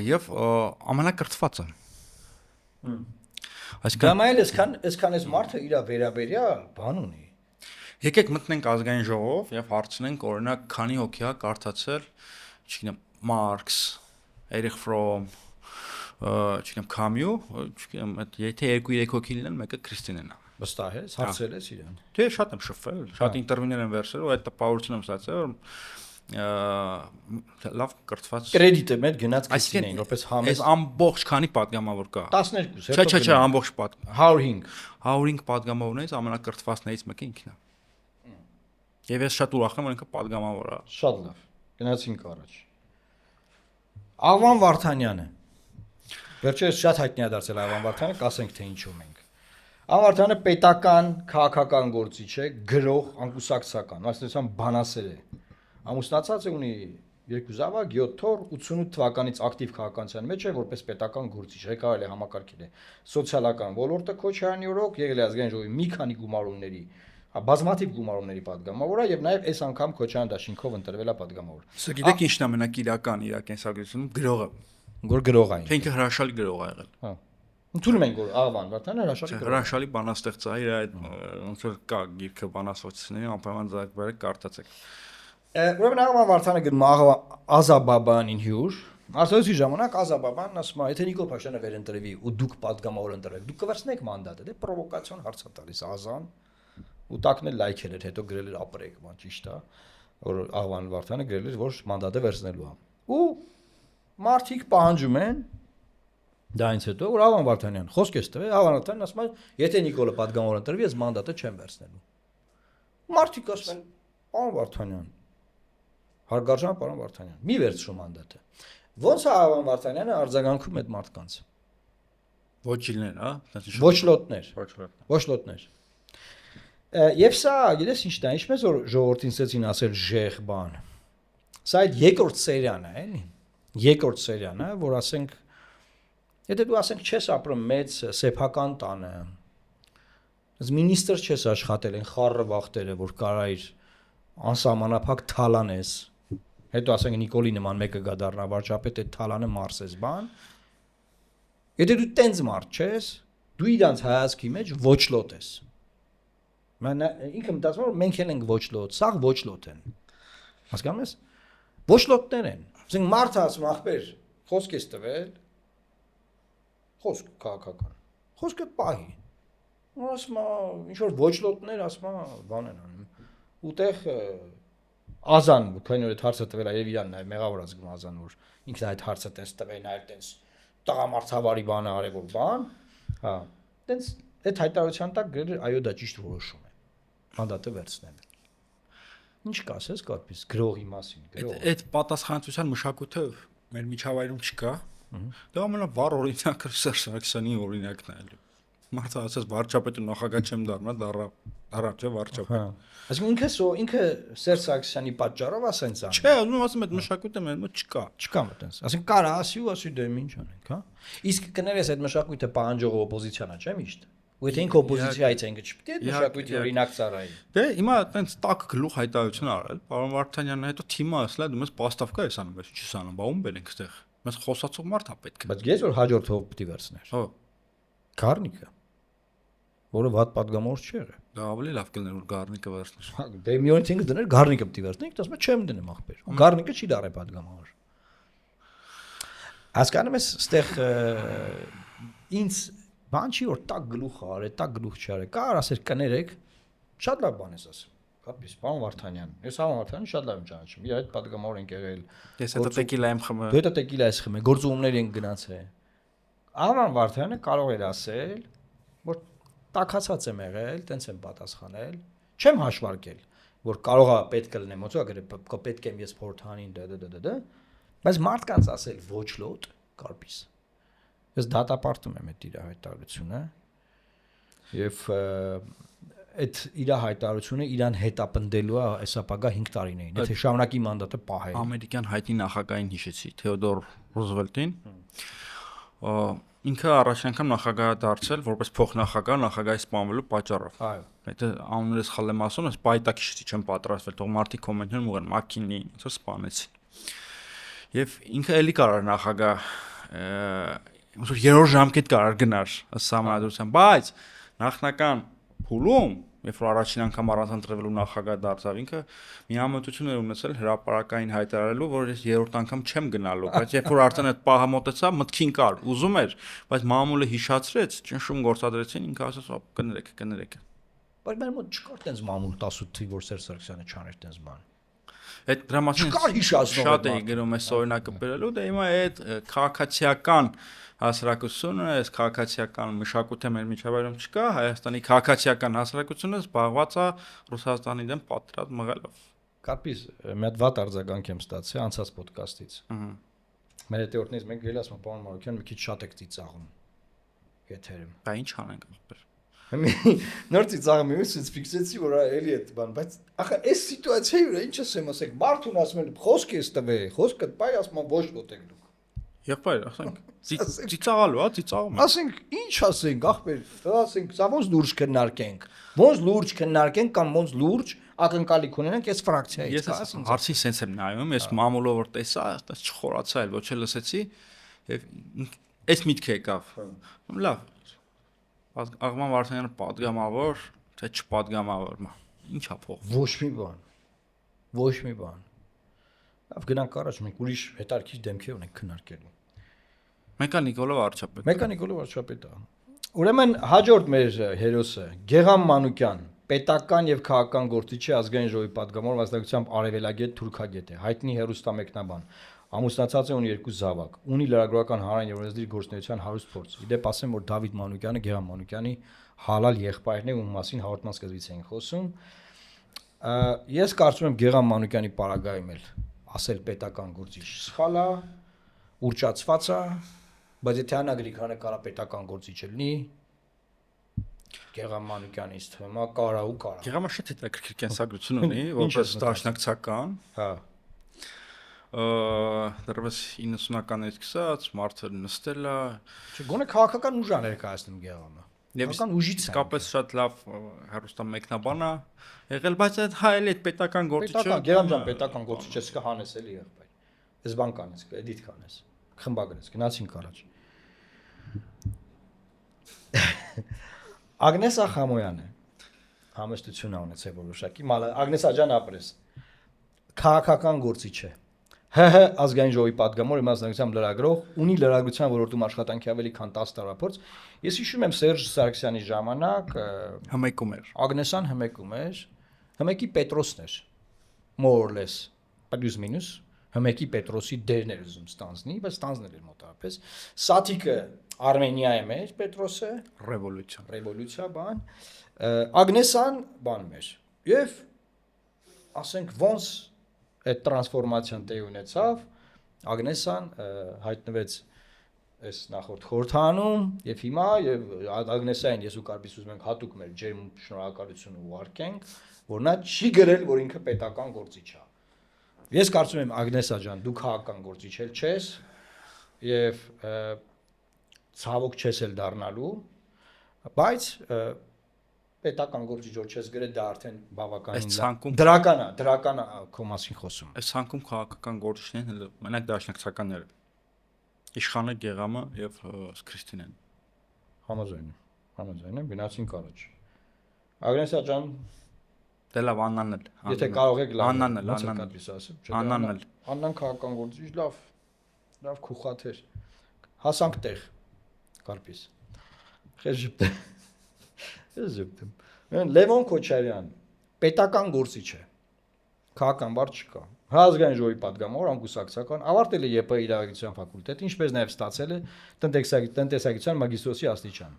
եւ ամենակրթված է։ Այսինքն այսքան այս մարդը իր վերաբերյալ բան ունի։ Եկեք մտնենք ազգային ժողով եւ հարցնենք օրինակ քանի հոգի է կարդացել, չգիտեմ, Մարքս, Էրիխ Ֆրոմ, չգիտեմ, Կամյու, չգիտեմ, այդ եթե 2-3 հոգի լինեն, մեկը Քրիստինեն է։ Վստահ ես, հարցրել ես իրան։ Դե շատ եմ շփվել, շատ ինտերվյուներ եմ վերցրել ու այդ տպավորություն եմ ստացել, որ լավ կրթված կրեդիտը մեծ գնաց Քրիստինեին, որպես համես։ Այս ամբողջ քանի падգամավոր կա։ 12, Չէ, ամբողջ 105 105 падգամավորներից ամենակրթվածներից մեկը ինքն է։ Եվ ես շատ ուրախ եմ, որ ինքը падգամավոր է։ Շատ լավ։ Գնացինք առաջ։ Աղվան Վարդանյանը։ Վերջերս շատ հայտնի է դարձել Աղվան Վարդանը, կասենք թե ինչու մենք։ Աղվան Վարդանը պետական քաղաքական գործիչ է, գրող, անկուսակցական, մասնավորապես բանասեր է։ Ամուսնացած է, ունի 2 զավակ, 7 թոռ, 88 թվականից ակտիվ քաղաքականության մեջ է որպես պետական գործիչ, ղեկավարել է համակարգել է սոցիալական ոլորտը Քոչարյանի օրոք, եղել է ազգային ժողովի մի քանի գումարումների, բազմաթիվ գումարումների падգամավոր է եւ նաեւ այս անգամ Քոչարյան դաշինքով ընտրվել է падգամավոր։ Սա գիտեք ինչն է ամենակ իրական իր կենսագրությունում գրողը։ Որ գրողային։ Թե ինքը հրաշալի գրող է եղել։ Հա։ Ընդունում ենք որ Աղվան Վարդանը հրաշալի գրող։ Հրաշալի բանաստեղծ է, իր այդ ոնց որ կա գիրքը բանաստեղծությունների անպայման ձեռք կարդացեք։ Ուրեմն Աղվան Վարդանը գրում է Ազաբաբանին հյուր։ Ասոցի ժամանակ Ազաբաբանն ասում է, եթե Նիկոլ Փաշինյանը վերընտրվի ու դուք падգամավոր ընտրեք, դուք կվերցնեք մանդատը, դե պրովոկացիոն հարց է տալիս Ազան։ Ու տակն էլ լայքել էր, հետո գրել էր ապրեք, բան ճիշտ է, որ Աղվան Վարդանը գրել էր, որ մանդատը վերցնելու է։ Ու մարդիկ պահանջում են դայից հետո, որ Աղվան Վարդանյան խոսք էս տվել, Աղվան Վարդանյանն ասում է, եթե Նիկոլը падգամավոր ընտրվի, ես մանդատը չեմ վերցնելու։ Մարդիկ ասում են, պարոն Վարդանյան, հարգարժան պարոն Վարդանյան, մի վերցրու մանդատը։ Ոնց է Աղվան Վարդանյանը արձագանքում այդ մարդկանց։ Ոչիլներ, հա? Ոչ լոտներ։ Ոչ լոտ։ Ոչ լոտներ։ Եվ սա, գիտես ինչն է, ինչպես որ ժողովրդին ցեցին ասել ժեղ բան։ Սա այդ երկրորդ սերիան է, էլի։ Երկրորդ սերիան է, որ ասենք եթե դու ասենք չես ապրում մեծ սեփական տանը, ես մինիստր չես աշխատել են խառը վախտերը, որ կարա իր անսահմանափակ թալանես, հետո ասենք Նիկոլի նման մեկը գա դառնա վարչապետ, այդ թալանը մարսես բան, եթե դու տենց մարդ չես, դու իրանց հայացքի մեջ ոչ լոտ ես։ Մենա ինքը մտածում որ մենք էլ ենք ոչ լոտ, սաղ ոչ լոտ են։ Հասկանում ես։ Ոչ լոտներ են։ Ասենք մարդը ասում ախպեր, խոսք ես տվել, խոսք քաղաքական։ Խոսքը պահի։ Ասում է, ինչ որ ոչ լոտներ ասում է, բան են անում։ Ուտեղ Ազան, քանի որ այդ հարցը տվել է եւ իրան նաեւ մեղավոր ազգում Ազան, որ ինքն այդ հարցը տես տվել, նաեւ տես տղամարդավարի բանը արել որ բան, հա։ Տենց այդ հայտարարության տակ գրել այո դա ճիշտ որոշում է։ Մանդատը վերցնել։ Ինչ կասես կարծես գրողի մասին, գրող։ Այդ պատասխանատվության մշակույթը մեր միջավայրում չկա։ Դա ամենավառ օրինակը Սերժ Սարգսյանի օրինակն է էլի։ Մարդը ասես վարչապետը նախագահ չեմ դառնա, դառավ չէ վարչապետ։ Այսինքն ինքը Սերժ Սարգսյանի պատճառով ասենց ան։ Չէ, ում ասում այդ մշակույթը մեր մոտ չկա։ Չկա մտենց։ Այսինքն կարա ասի ու ասի դե ինչ անենք, հա։ Իսկ կներես այդ մշակույթը պահանջող օպոզիցիան է, չէ՞ միշտ։ Ու եթե ինքը օպոզիցիայից են գճպտի այդ մշակույթի օրինակ ծառայի։ Դե հիմա այտենց տակ գլուխ հայտարարություն արել, պարոն Վարդանյանն հետո թիմը ասել է դու մեզ պաստավկա ես անում, ես չես անում, բա ում բերենք այդտեղ։ Մեզ խոսացող մարդ է պետք։ Բայց ես որ հաջորդ հով պիտի վերցներ։ Հո։ Գառնիկը, որը վատ падգամավոր չի եղել։ Դա ավելի լավ կլիներ որ Գառնիկը վերցնես։ Հա, դե մի օր ինքը դներ Գառնիկը պիտի վերցնենք, ասում եմ չեմ դնում ախպեր։ Գառնիկը չի դարե падգամավոր։ Հասկանում ես, ստեղ ինձ բան չի որ տակ գլուխ արե, տակ գլուխ չարե։ Կար ասեր կներեք, շատ լավ բան ես ասում։ Կապիս, պարոն Վարդանյան։ Ես Աղվան Վարդանյանին շատ լավ եմ ճանաչում։ Իր այդ падգամավոր ենք եղել։ Ես հետո տեկիլա եմ խմը։ Դու հետո տեկիլա ես խմել, գործողումներ են գնացել։ Աղվան Վարդյանը կարող էր ասել, որ տակացած եմ եղել, տենց եմ պատասխանել, չեմ հաշվարկել, որ կարող է պետք լինեմ, ոնց է գրել, պետք եմ ես փորթանին դա, բայց մարդկանց ասել ոչ լոտ, կարպիս։ Ես դատապարտում եմ այդ իր հայտարարությունը եւ այդ իր հայտարարությունը իրան հետապնդելու է այս ապագա 5 տարիներին, եթե շարունակի մանդատը պահել։ Ամերիկյան հայտնի նախագահային հիշեցի, Թեոդոր Ռուզվելտին։ Ինքը առաջին անգամ նախագահ է դարձել որպես փոխնախագահ նախագահի սպանվելու պատճառով։ Այո։ Եթե անունը սխալ եմ ասում, ես պայտակ հիշեցի, չեմ պատրաստվել, թող մարդիկ կոմենտներում ուղղեն Մակինի, ոնց որ սպանեցին։ Եվ ինքը էլի կարար նախագահ ոնց որ երրորդ ժամկետ կարար գնար ըստ համանդրության, բայց նախնական փուլում, երբ որ առաջին անգամ առանց ընտրվելու նախագահ դարձավ, ինքը միամտություն էր ունեցել հրապարակային հայտարարելու, որ ես երրորդ անգամ չեմ գնալու, բայց երբ որ արդեն այդ պահը մոտեցավ, մտքին կար, ուզում էր, բայց մամուլը հիշացրեց, ճնշում գործադրեցին, ինքը ասաց, կներեք։ Բայց մեր մոտ չկար տենց մամուլ 18 թվի, որ Սերժ Սարգսյանը չաներ տենց բան։ Այդ դրա մասին Չկար հիշացնող շատ էի գրում այս օրինակը բերելու, դե հիմա այդ քաղաքացիական հասարակությունը, այս քաղաքացիական մշակույթը մեր միջավայրում չկա, Հայաստանի քաղաքացիական հասարակությունը զբաղված է Ռուսաստանի դեմ պատրաստ մղելով։ Կարպիս մի հատ վատ արձագանք եմ ստացել անցած ոդկասթից։ Մեր հետևորդներից մեկը գել ասում, պարոն Մարոկյան, մի քիչ շատ եք ծիծաղում եթերում։ Դա ինչ անենք ախպեր։ Նոր ծիծաղը մյուսից ֆիքսեցի, որ էլի այդ բան, բայց ախա այս սիտուացիայի վրա ինչ ասեմ, ասեք, մարդուն ասում են, խոսք ես տվե, խոսքը բայ ասում են ոչ ոտեք դուք։ Եղբայր, ասենք, ծիծաղալու, հա, ծիծաղում է։ Ասենք, ինչ ասենք, ախպեր, ասենք, սա ոնց լուրջ քննարկենք։ Ոնց լուրջ քննարկենք կամ ոնց լուրջ ակնկալիք ունենանք այս ֆրակցիայից։ Ես ասեմ, հարցի սենց եմ նայում, ես մամուլով որ տեսա, այդպես չխորացա էլ, ոչ էլ լսեցի, եւ այս միտքը եկավ։ Լավ։ Աղման Վարդանյանը падգամավոր, թե չպադգամավոր, ինչա փող։ Ոչ մի բան։ Ոչ մի բան։ Լավ գնանք առաջ, մենք ուրիշ հետարքիչ դեմքեր ունենք քննարկելու։ Մեկա Նիկոլով Արչապետ։ Մեկա Նիկոլով Արչապետը։ Ուրեմն հաջորդ մեր հերոսը Գեգամ Մանուկյան, պետական եւ քաղաքական գործիչ է, ազգային ժողովի падգամավոր, մասնակցությամբ արևելագետ թուրքագետ է, հայտնի հերոստամեկնաբան։ Ամուսնացած է, ունի 2 զավակ, ունի լրագրողական հանրային եւ օրենսդիր գործունեության հարուստ փորձ։ Իդեպ ասեմ, որ Դավիթ Մանուկյանը Գեգամ Մանուկյանի հալալ եղբայրն է, ում մասին հաղորդման սկզբից էին խոսում։ Ես կարծում եմ Գեգամ Մանուկյանի պարագայում էլ ասել պետական գործիչ սխալ է, ուրճացված է, բայց եթե անագրիքանը կարա պետական գործիչ լինի, Գեգամ Մանուկյանից թվում է կարա ու կարա։ Գեգամը շատ հետաքրքիր կենսագրություն ունի, որպես դաշնակցական։ Հա։ Դեռևս 90-ականներից սկսած մարդը նստել է։ Չէ, գոնե քաղաքական ուժ է ներկայացնում Գեգամը։ Քաղաքական ուժից է։ Իսկապես շատ լավ հերոստամեկնաբան է եղել, բայց այդ հայել այդ պետական գործիչը։ Պետական Գեգամ ջան, պետական գործիչ է, սկա հանես էլի եղբայր։ Այս բան կանես, էդիտ կանես։ Խմբագրես, գնացինք առաջ։ Ագնեսա Խամոյանը համեստություն ունեցել որոշակի, Ագնեսա ջան ապրես։ Քաղաքական գործիչ է։ ՀՀ ազգային ժողովի падգամավոր մասնակցությամբ լրագրող, ունի լրագրության ոլորտում աշխատանքի ավելի քան 10 տարապորձ։ Ես հիշում եմ Սերժ Սարգսյանի ժամանակ հմեկում էր։ Ագնեսան հմեկում էր, հմեկի Պետրոսն էր, more or less, plus minus, հմեկի Պետրոսի դերն էր ուզում ստանձնի, բայց ստանձնել էր մոտավորապես։ Սաթիկը Արմենիայում էր Պետրոսը, ռևոլյուցիա բան, Ագնեսան բանում էր։ Եվ ասենք ոնց այդ տրանսֆորմացիան տեղ ունեցավ, Ագնեսան հայտնվեց այս նախորդ խորհրդանում եւ հիմա եւ Ագնեսային ես ու Կարպիս ուզում ենք հատուկ մեր ջերմ շնորհակալությունը ուղարկենք, որ նա չի գրել, որ ինքը պետական գործիչ է։ Ես կարծում եմ Ագնեսա ջան, դու քաղաքական գործիչ էլ չես եւ ցավոք չես էլ դառնալու, բայց պետական գործիչ որ չես գրել դա արդեն բավականին դրական է քո մասին խոսում։ Այս ցանկում քաղաքական գործիչներն էլ մենակ դաշնակցականները։ Իշխանը Գեգամը եւ Քրիստինեն։ Համաձայն եմ, գնացինք առաջ։ Ագնեսա ջան, դե լավ Աննան էլ։ Եթե կարող եք լավ Աննան Կարպիս ասեմ, չէ։ Աննան քաղաքական գործիչ լավ քուխաթեր։ Հասանք տեղ Կարպիս։ Խեժպտեմ։ Լևոն Քոչարյան պետական գործիչ է։ Քաղաքական բառ չկա։ Ազգային ժողովի падգամավոր անկուսակցական ավարտել է ԵՊ իրավագիտության ֆակուլտետը, ինչպես նաև ստացել է տնտեսագիտության մագիստրոսի աստիճան։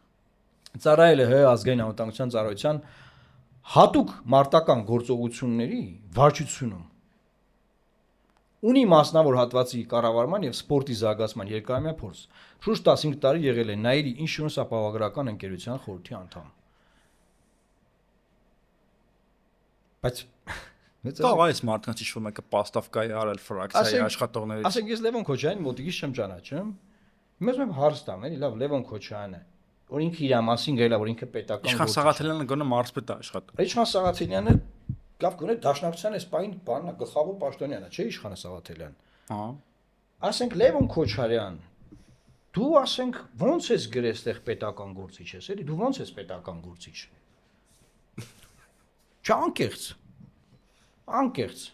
Ծառայել է ՀՀ ազգային անվտանգության ծառայության հատուկ մարտական գործողությունների վարչությունում։ Ունի մասնավոր հատվածի կառավարման եւ սպորտի զարգացման երկարամյա փորձ։ Շուրջ 15 տարի եղել է Նաիրի ինշուրենս ապահովագրական ընկերության խորհրդի անդամ։ Բայց Կարող է այս մարդկանց ինչ-որ մեկը պաստավկայի արել ֆրակցիայի աշխատողներից։ Ասենք ես Լևոն Քոչարյանին մոտիկից չեմ ճանաչում։ Հիմա ես հարց տամ, էլի լավ Լևոն Քոչարյանը, որ ինքը իր մասին գրել է, որ ինքը պետական Իշխան Սաղաթելյանը գոնե մարզպետ է աշխատում։ Իշխան Սաղաթելյանը լավ գոնե դաշնակցության այս պայն բանն է, գլխավոր պաշտոնյանն է, չէ՞ Իշխան Սաղաթելյան։ Ահա։ Ասենք Լևոն Քոչարյան, դու ասենք ո՞նց ես գրել այդտեղ պետական գործիչ ես, էլի դու ո՞նց ես պետական գործիչ։ Չանկեղծ։ Անկեղծ։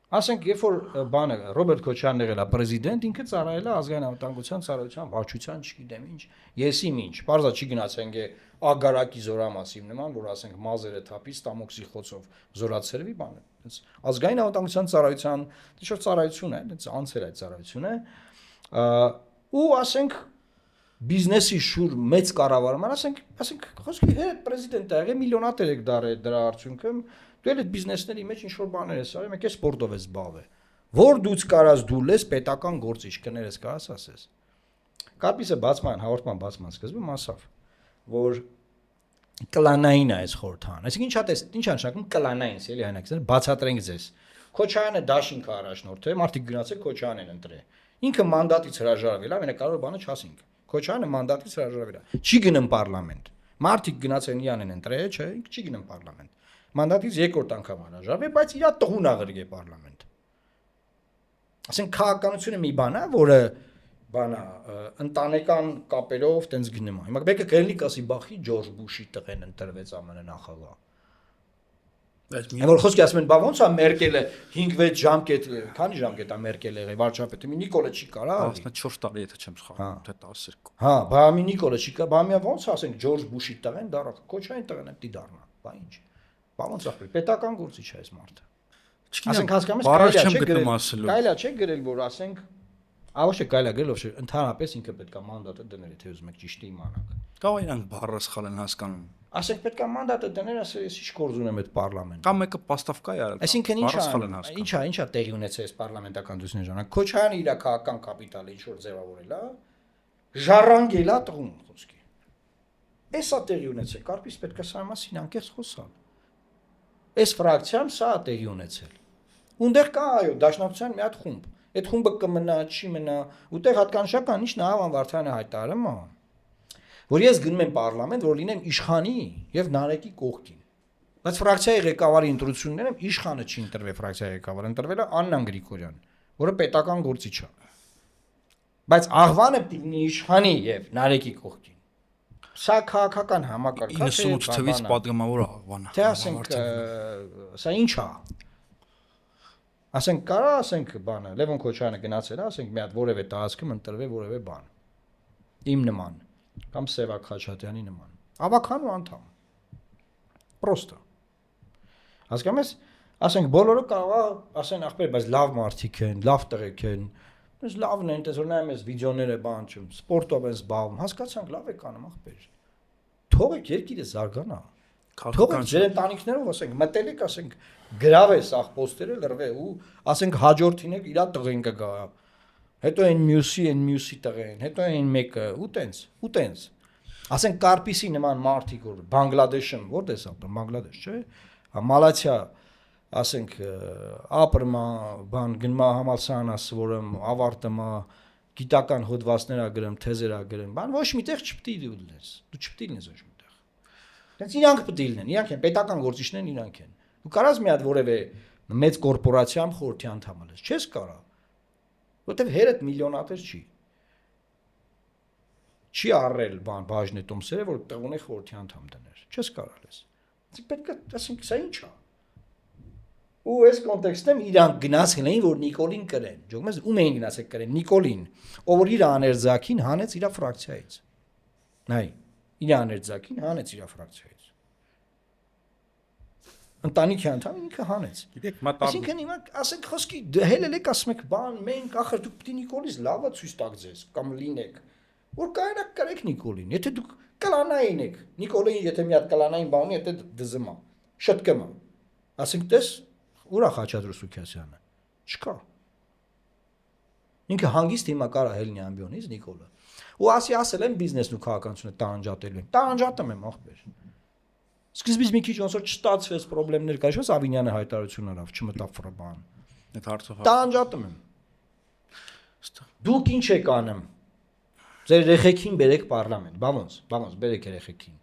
Ասենք, երբ որ բանը Ռոբերտ Քոչարյանն եղել է պրեզիդենտ, ինքը ծառայել է ազգային անվտանգության ծառայության վարչության, չգիտեմ ինչ, եսիմ ինչ։ Պարզա չի գնացենք ագարակի զորամասի նման, որ ասենք մազերը թափի, ստամոքսի խոցով զորացրվի բանը։ Հենց ազգային անվտանգության ծառայության, դժվար ծառայություն է, հենց անցել այդ ծառայությունը։ Ու ասենք բիզնեսի շուր մեծ կառավարման, ասենք խոսքի հետ պրեզիդենտը եղել միլիոնատեր եք դարել դրա արդյունքում դու էլ այդ բիզնեսների մեջ ինչ որ բաներ ես արել, մեկ է սպորտով ես զբաղվել։ Որ դուց կարաս դու լես պետական գործիչ կներես կարաս ասես։ Կարպիսը բացման հաղորդման բացման սկզբում ասավ, որ կլանային է այս խորհրդան։ Այսինքն ինչ նշանակում կլանային, էլի հայնակցել, բացատրենք ձեզ։ Քոչարյանը դաշինք առաջնորդ է, մարդիկ գնացել Քոչարյանն ընտրել։ Ինքը մանդատից հրաժարվել է, ամենակարևոր բանը չասենք։ Քոչարյանը մանդատից հրաժարվել է։ Չի գնում պարլամենտ։ Մարդիկ գնացել իրանեն ընտրել, չէ, ինքը չի գնում պարլամենտ։ Մանդատից երկրորդ անգամ հրաժարվել, բայց իր տղուն աղրգե պարլամենտ։ Ասենք քաղաքականությունը մի բան է, որը բանա ընտանեկան կապերով տենց գնում է։ Հիմա մեկը կերնի կասի բախի Ջորջ Բուշի տղեն ընտրվեց ԱՄՆ նախագահ։ Որ խոսքի ասում են, բա ոնց է Մերկելը 5-6 ժամկետ, քանի ժամկետ է Մերկելը եղել վարչապետը, մի Նիկոլը չի կարա։ 14 տարի եթե չեմ սխալվում, թե 12։ Հա, բա մի Նիկոլը չի կա, բա մի ոնց ասենք Ջորջ Բուշի տղեն դառա, Քոչարյանի տղեն է պիտի դառնա, բա ինչ։ Բա ոնց ախր պետական գործիչ է այս մարդը։ Ասենք հասկանում ես, կարելի է չէ գրել, որ ասենք Ահա կարելի է գրել, որ ընդհանրապես ինքը պետքա մանդատը դներ, եթե ուզում եք ճիշտը իմանաք։ Կարող իրանք բառը սխալ են հասկանում։ Ասենք պետքա մանդատը դներ, ասել ես ինչ գործ ունեմ այդ պարլամենտ։ Կամ մեկը պաստավկա է արել։ Այսինքն ինչա տեղի ունեցել այս պարլամենտական դուսների ժամանակ։ Քոչարյանը իր քաղաքական կապիտալը ինչ որ ձևավորել է, ժառանգել է տղուն խոսքի։ Էսա տեղի ունեցել, կարծես պետքա սա մասին անկեղծ խոսալ։ Այս ֆրակցիան սա է տեղի ունեցել։ Ունդեղ կա այո, դաշնակցության մի հատ խումբ։ Այդ խումբը կմնա, չի մնա, ուտեղ հատկանշական ինչ Նահավան Վարդյանը հայտարարում է, որ ես գնում եմ պարլամենտ, որ լինեմ իշխանի եւ Նարեկի կողքին։ Բայց ֆրակցիայի ղեկավարի ընտրություններում իշխանը չի ընտրվել ֆրակցիայի ղեկավարը, ընտրվել է Աննան Գրիգորյան, որը պետական գործիչ է։ Բայց Աղվանը պիտի լինի իշխանի եւ Նարեկի կողքին։ Սա քաղաքական համակարգ է, 98 թվից պատգամավոր Աղվանը։ Թե ասենք, սա ինչ է։ Ասենք կարա ասենք բանը Լևոն Քոչարյանը գնացել է, ասենք մի հատ որևէ տարածքում ընտրվել որևէ բան։ Իմ նման կամ Սևակ Խաչատյանի նման։ Ավականու անդամ։ Պրոստը։ Հասկանում ես, ասենք բոլորը կարող է ասեն ախպեր, բայց լավ մարդիկ են, լավ տղեկ են։ Ես լավն են, տեսօր նայում ես վիդեոները բան չեմ, սպորտով են զբաղվում, հասկացանք լավ եք անում ախպեր։ Թողեք երկիրը զարգանա։ Թողեք ձեր ընտանիքներով ասենք մտել եք ասենք գրավես ախ պոստերը լրվե ու ասենք հաջորդին եք իրա տղեն կգա հետո այն մյուսի տղեն հետո այն մեկը ու տենց ասենք Կարպիսի նման մարդիկ որ Բանգլադեշում որտես ապրում Բանգլադեշ չէ Մալաթիա ասենք ապրմա բան գնմա համալսարան ասորում ավարտմա գիտական հոդվածներ ա գրեմ թեզեր ա գրեմ բան ոչ միտեղ չպետք է դուլես դու չպետք է ոչ միտեղ դից իրանք պետք է լինեն իրանք են պետական գործիչներն իրանք են դու կարաս մի հատ որևէ մեծ կորպորացիայում խորհրդի անդամ ես չես կարա որտեվ հերդ միլիոնատեր չի առել բան բաժնե տոմսերը որ տղունի խորհրդի անդամ դներ չես կարալես պետք է ասենք սա ինչ է ու այս կոնտեքստում իրանք գնացել էին որ Նիկոլին կրեն ջոգում ես ում էին գնացել կրեն Նիկոլին ով որ իր աներձակին հանեց իր ֆրակցիայից նայ իր աներձակին հանեց իր ֆրակցիայից ընտանիքի անդամ ինքը հանեց գիտեք մտա այսինքն հիմա ասենք խոսքի հելելեք ասում եք բան մենք ախր դուք պիտի Նիկոլից լավը ցույց տաք ձեզ կամ լինեք որ կարողանաք կրեք Նիկոլին եթե դուք կլանային եք Նիկոլին եթե մի հատ կլանային բան ունի եթե դզմա շտկմա ասենք տես ուրա Խաչատրու Սուքիասյանը չկա ինքը հանգիստ հիմա կարա հելնի ամբիոնից Նիկոլը ու ասել են բիզնեսն ու քաղաքականությունը տանջատելու են տանջատում եմ ախպեր սկզբից մի քիչ ոնց որ չստացվեց խնդիրներ կա չէ՞ Ավինյանը հայտարարություն արավ չմտավ ֆրաբան այդ հարցով տանջատում եմ դուք ինչ եք անում ձեր երեխեքին բերեք պարլամենտ բանոնց բերեք երեխեքին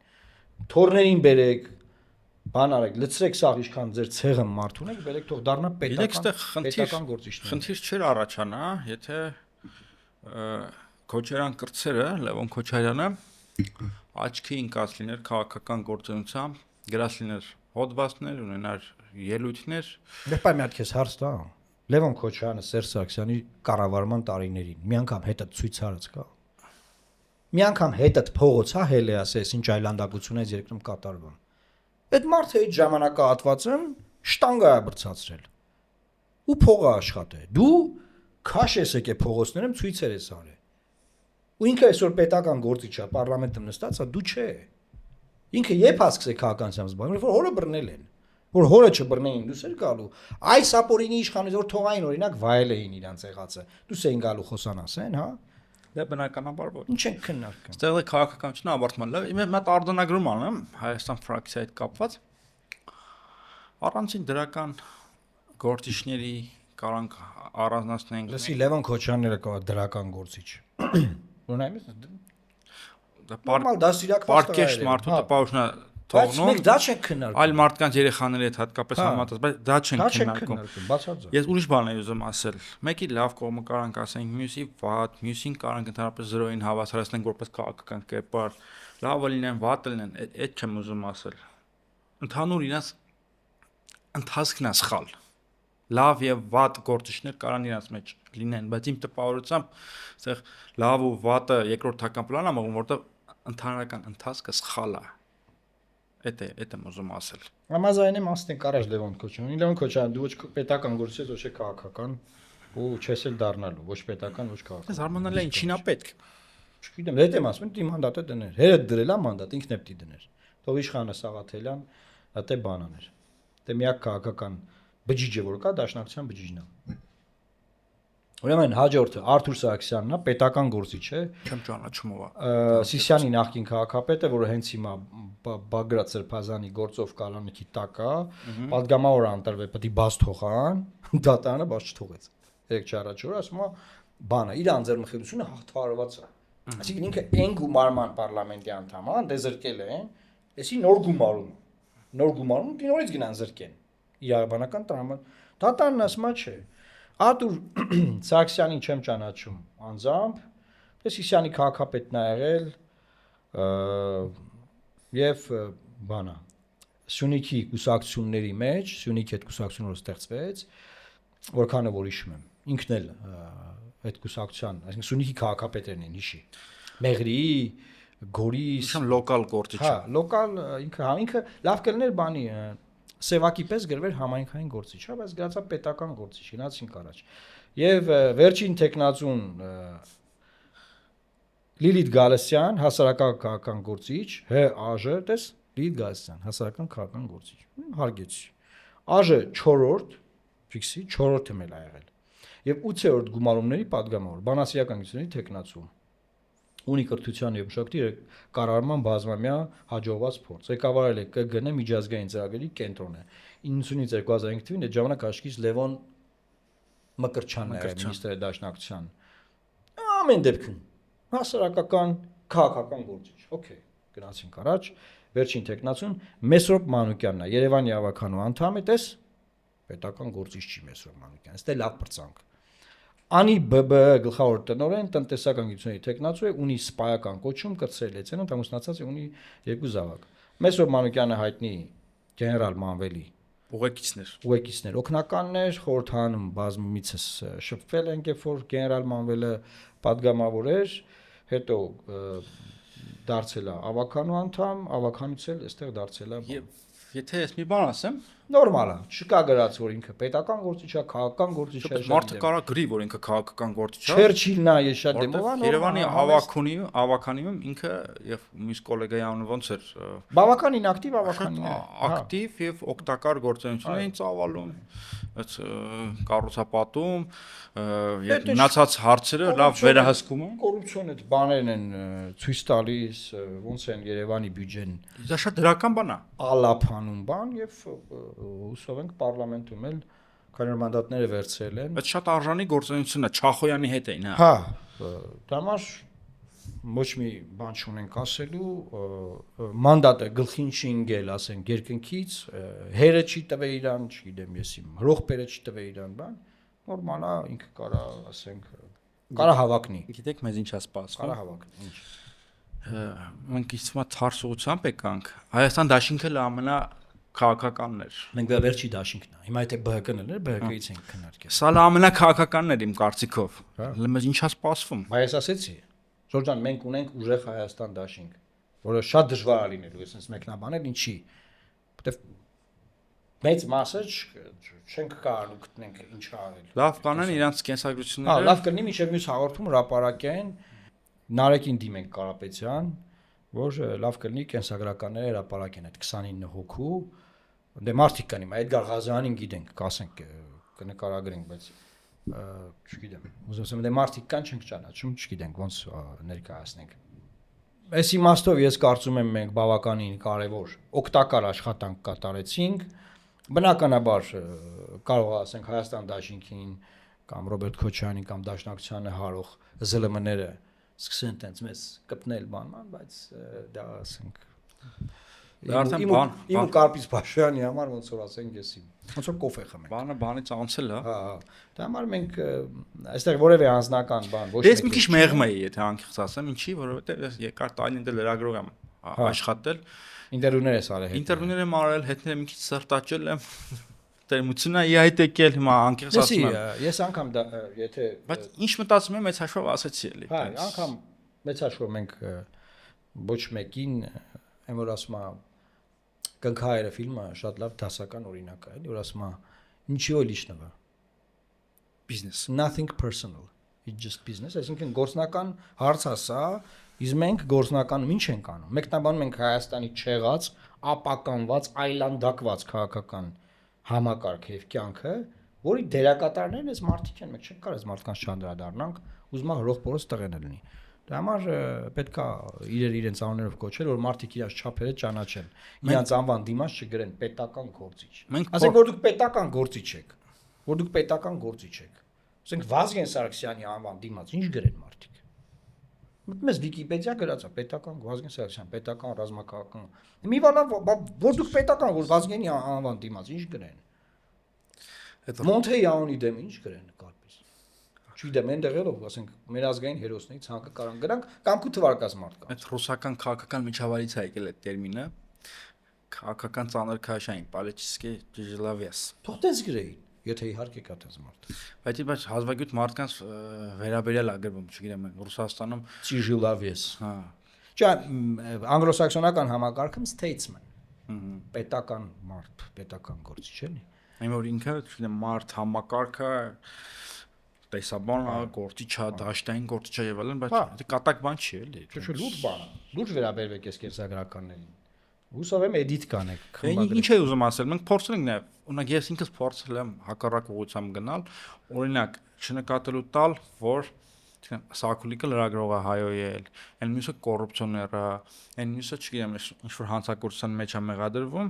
թորներին բերեք բան արեք լցրեք սաղ ինչքան ձեր ցեղը մարդ ունեք բերեք թող դառնա պետական գործիչներ խնդիր չէր առաջանա եթե Քոչարյան կրծերը Լևոն Քոչարյանը աչքի ընկած լիներ քաղաքական գործունեությամբ գրած լիներ հոդվածներ ունենար ելույթներ դեպի մի հատ քեզ հարց տա Լևոն Քոչարյանը Սերժ Սարգսյանի կառավարման տարիներին մի անգամ հետը ցույց արած կա մի անգամ հետը փողոցա հել է ասես ինչ այլանդակություն է երկրում կատարվում այդ մարդը այդ ժամանակահատվածում շտանգա է բրցացրել ու փողը աշխատել դու քաշ ես եկե փողոցներում ցույցեր ես արել ու ինքը այսօր պետական գործիչ է պարլամենտում նստած է դու չէ ինքը երբ հասկսե քաղաքականությամբ զբաղվել որ հորը բռնել են որ հորը չբռնեին դուս էր գալու այս ապորինի իշխանից որ թողային օրինակ վայել էին իրանց եղածը դուս էին գալու խոսանաս են հա Դե բնականաբար ոչ։ Ինչ են քննարկում։ Ստեղ է քաղաքականությունը ավարտման լավ։ Իմ մոտ արձանագրում անեմ Հայաստան ֆրակցիայի հետ կապված։ Առանցին դրական գործիչների կարանք առանձնացնենք։ Լսի Լևոն Քոչարյանը կա դրական գործիչ։ Ունայմ ես Դա նորմալ դասիրակված պարկեշտ մարդու տպավորությունա բայց թողնում։ մենք դա չենք քննարկում։ Այլ մարդկանց երեխաների հետ հատկապես համատած, բայց դա չենք քննարկում։ Բացարձակ։ Ես ուրիշ բան եմ ուզում ասել։ Մեկի լավ կողմը կարանք ասենք, մյուսի վատ, մյուսին կարանք ընդհանրապես զրոյին հավասարեցնենք որպես քաղաքական կերպար։ Լավը լինեն, վատը լինեն, այդ չեմ ուզում ասել։ Ընդհանուր իրաց ընթացքն է սխալ։ Լավ եւ վատ գործիչներ կարան իրաց մեջ լինեն, բայց իմ տպավորությամբ այստեղ լավ ու վատը երկրորդական պլան է մղում, որտեղ ընդհանրական ընթացքը սխալ է։ Էդ եմ ուզում ասել։ Համաձայն եմ ասենք առաջ Լևոն Քոչարյան։ Լևոն Քոչարյան, դու ոչ պետական գործիչ ես, ոչ քաղաքական, ու չես էլ դառնալու, ոչ պետական, ոչ քաղաքական։ Զարմանալի է ինչին է պետք։ Չգիտեմ, դա եմ ասում, դի մանդատը դներ։ Հերը դրելա մանդատ, ինքն է պիտի դներ։ Թող իշխանը Սաղաթելյան, դա բանաներ։ Դե միակ քաղաքական բջիջը որ կա, դաշնակցության բջիջն է։ Ուրեմն հաջորդը Արթուր Սարգսյանն է, պետական գործիչ է։ Չեմ ճանաչում ով է։ Սիսիանի նախկին քաղաքապետը, որը հենց հիմա Բագրատ Սրբազանի գործով կալանքի տակ է, падգամավոր անտրվել, պետք է բաց թողան, դատարանը բաց չթողեց։ 3-4 օր ասում է, բանը, իր անձեռնմխելիությունը հաղթահարված է։ Այսինքն ինքը այն գումարման պարլամենտի անդամ է, դեզրկել են, էսի նոր գումարում, դինորից գնան զրկեն։ Իրավաբանական տրամը դատարանն ասում է չէ։ Արտուր Սարգսյանին չեմ ճանաչում անձամբ, Սիսիանի քաղաքապետն է եղել եւ բանա Սյունիքի կուսակցությունների մեջ, Սյունիքի այդ կուսակցությունը ստեղծվեց, որքանը որ հիշում եմ, ինքն էլ այդ կուսակցության, այսինքն Սյունիքի քաղաքապետերն են հիշի։ Մեղրի, Գորիս, Իշամ լոկալ գործիչ։ հա, լոկալ ինքը լավ կլներ բանի Սևակի պես գրվեր համայնքային գործիչ, հա, բայց գրածա պետական գործիչ, գնացինք առաջ։ Եվ վերջին տեխնացուն Լիլիթ Գալստյան, հասարակական քաղաքական գործիչ, ՀԱԺ, տես Լիլիթ Գալստյան, հասարակական քաղաքական գործիչ։ Հարգեցի։ ԱԺ 4-րդ, ֆիքսի 4-րդը մել ա եղել։ Եվ 8-րդ գումարումների падգամավոր, բանասիրական գիտությունների տեխնացու։ Ունի կրթության եւ մշակույթի կառավարման բազմամյա հաջողված փորձ։ Ղեկավարել է ԿԳՆ միջազգային ծրագրերի կենտրոնը։ 90-ից 2005 թվականին այդ ժամանակ աշխիժ Լևոն Մկրտչյանն էր մինիստրի դաշնակցության։ Ամեն դեպքում հասարակական քաղաքական գործիչ։ Okay, գնացինք առաջ։ Վերջին տեխնացուն Մեսրոպ Մանուկյանն է, Երևանի ավականու անդամ է, տես պետական գործիչ չի Մեսրոպ Մանուկյանը, ստե լավ բրցանք։ Անի ԲԲ գլխավոր տնօրեն տնտեսական գիտությունների տեխնացու է, ունի սպայական կոչում, կրտսել է ցենտ, ամուսնացած է, ունի 2 զավակ։ Մեսրոպ Մանուկյանը հայտնի գեներալ Մանվելի ուղեկիցներ, օգնականներ, խորհրդանում բազմիցս շփվել են, երբ որ գեներալ Մանվելը падգամավոր էր, հետո դարձել է ավականու անդամ, ավականից էլ այստեղ դարձել է։ Եթե ես մի բան ասեմ, նորմալ է, չկա գրած որ ինքը պետական գործիչ է, քաղաքական գործիչ է։ Մարդը կարա գրի որ ինքը քաղաքական գործիչ է։ Չերչիլն է, ես շատ դեմով եմ։ Երևանի ավականիում ինքը եւ մյուս գոլեգայի անունը ոնց էր։ Բավականին ակտիվ ավականին է։ Ակտիվ եւ օգտակար գործունեություն էին ծավալում, այդ կառուցապատում, եւ մնացած հարցերը լավ վերահսկում են։ Կոռուպցիոն այդ բաներն են ցույց տալիս, ոնց են Երևանի բյուջեն։ Դա շատ դրական բան է։ Ալափանում բան եւ հուսով ենք պարլամենտում էլ քանի մանդատները վերցրել են։ Այդ շատ արժանի գործունեություն է, Չախոյանի հետ էին, հա։ Հա, դամար ոչ մի բան չունենք ասելու, մանդատը գլխին չի ընկել, ասենք, երկնքից, հերը չի տվել իրան, չգիտեմ ես իմ, հրոխբերը չի տվել իրան, բան, նորմալ է, ինքը կարա, ասենք, կարա հավակնի։ Գիտեք, մեզ ինչ է սպասվում։ Կարա հավակնի, ինչ։ Մենք իստումա թարսողությամբ եկանք։ Հայաստան դաշինքը ամենա քաղաքականն էր։ Մենք դա վերջի դաշինքն է։ Հիմա եթե ԲՀԿ-ն էր, ԲՀԿ-ից ենք քննարկել։ Սա ամենակաղաքականն էր իմ կարծիքով։ Մեզ ինչ է սպասվում։ Բայց ասեցի, Ժորժան, մենք ունենք ուժեղ Հայաստան դաշինք, որը շատ դժվար է լինելու, այսպես մեկնաբանել, ինչի։ Որտեվ մեծ մասը չենք կարող գտնենք ինչ արել։ Լավ կանեն իրանց կենսագրությունները։ Հա, լավ կլինի մինչև մյուս հաղորդում հրապարակեն Նարեկին դիմենք Կարապետյան, որ լավ կլինի կենսագրականները հրապարակեն այդ 29 հոգու։ Դե մարդիկ կան հիմա Էդգար Ղազյանին գիտենք, կասենք կնկարագրենք, բայց չգիտեմ, ուզում եմ դե մարդիկ կան չենք ճանաչում, չգիտենք ոնց ներկայացնենք։ Այս իմաստով ես կարծում եմ մենք բավականին կարևոր օգտակար աշխատանք կատարեցինք, բնականաբար կարող ասենք Հայաստան դաշինքին կամ Ռոբերտ Քոչարյանին կամ Դաշնակցությանը հարող ԶԼՄ-ները սկսեն տենց մեզ կպնել բանման, բայց դա ասենք իմ Կարպից Փաշյանի համար ոնց որ ասենք ես ոնց որ կոֆե խմենք։ Բանից անցել է։ Հա, դա համար մենք այստեղ որևէ անձնական բան ոչ Ես մի քիչ մեղմ էի, եթե անկեղծ ասեմ, ինչի, որովհետև ես երկար տարիներ լրագրող եմ աշխատել։ Ինտերվյուներ ես արել։ Ինտերվյուներ եմ արել, հետները մի քիչ սրտաճել եմ։ Տերմությունա իհայտ եկել հիմա անկեղծ ասում եմ։ Ես անգամ դա եթե բայց ինչ մտածում եմ, մեծ հաշվով ասեցի էլի։ Հա, անգամ մեծ հաշվով մենք ոչ մեկին եմ որ ասում եմ Կնքահայերը ֆիլմը շատ լավ դասական օրինակ է, էլի որ ասում եմ ինչի օ լիշնովա business nothing personal it's just business այսինքն գործնական հարց է սա իսկ մենք գործնականում ինչ ենք անում մեկնաբանում ենք Հայաստանի չեղած ապականված այլանդակված քաղաքական համակարգ եւ կյանքը որի դերակատարներն էս մարդիկ են մենք չենք կարող այս մարդկանց չանդրադառնանք ուզում եմ հրող փորձ տղեն լինի դա համար պետքա իրենց անուններով կոչել որ մարդիկ իրաց չափերը ճանաչեն իրանց անվան դիմաց չգրեն պետական գործիչ ասենք որ դուք պետական գործիչ եք որ դուք պետական գործիչ եք ասենք Վազգեն Սարգսյանի անվան դիմաց ինչ գրեն մարդիկ մեզ Վիկիպեդիա գրած է պետական Վազգեն Սարգսյան պետական ռազմաքաղաքական մի բան որ դուք պետական որ Վազգենի անվան դիմաց ինչ գրեն Մոնթեի անունի դեմ ինչ գրեն կարպես չգիտեմ այնտեղ ելով ասենք մեր ազգային հերոսների ցանկը կարան գրանք կամ քու թվարկած մարդկանց այդ ռուսական քաղաքական միջավայրից է եկել այդ տերմինը քաղաքական ծանր քաշային политический тяжеловес թող տես գրեին եթե իհարկե կա տես մարդ բայց հազվագյուտ մարդկանց վերաբերյալ ագրվում չգիտեմ Ռուսաստանում тяжеловес հա Ճա անգլոսաքսոնական համակարգում statesman պետական մարդ պետական գործիչ էլի այն որ ինքը չգիտեմ մարդ համակարգը տեսաբան գործիչա դաշտային գործիչա եւ այլն բայց դա կատակ բան չի էլի Չէ լուրջ բան լուրջ վերաբերվեք այս կերսագրականներին հուսով եմ էդիտ կանեք ինչ է ուզում ասել մենք փորձել ենք նաեւ օրինակ ես ինքս փորձել եմ հակառակ ուղղությամբ գնալ օրինակ չնկատելու տալ որ Սակուլիկը լրագրողը հայոյի էլ այն մյուսը կոռուպցիոները այն մյուսը չգիտեմ ինչ որ հանցագործության մեջ է մեղադրվում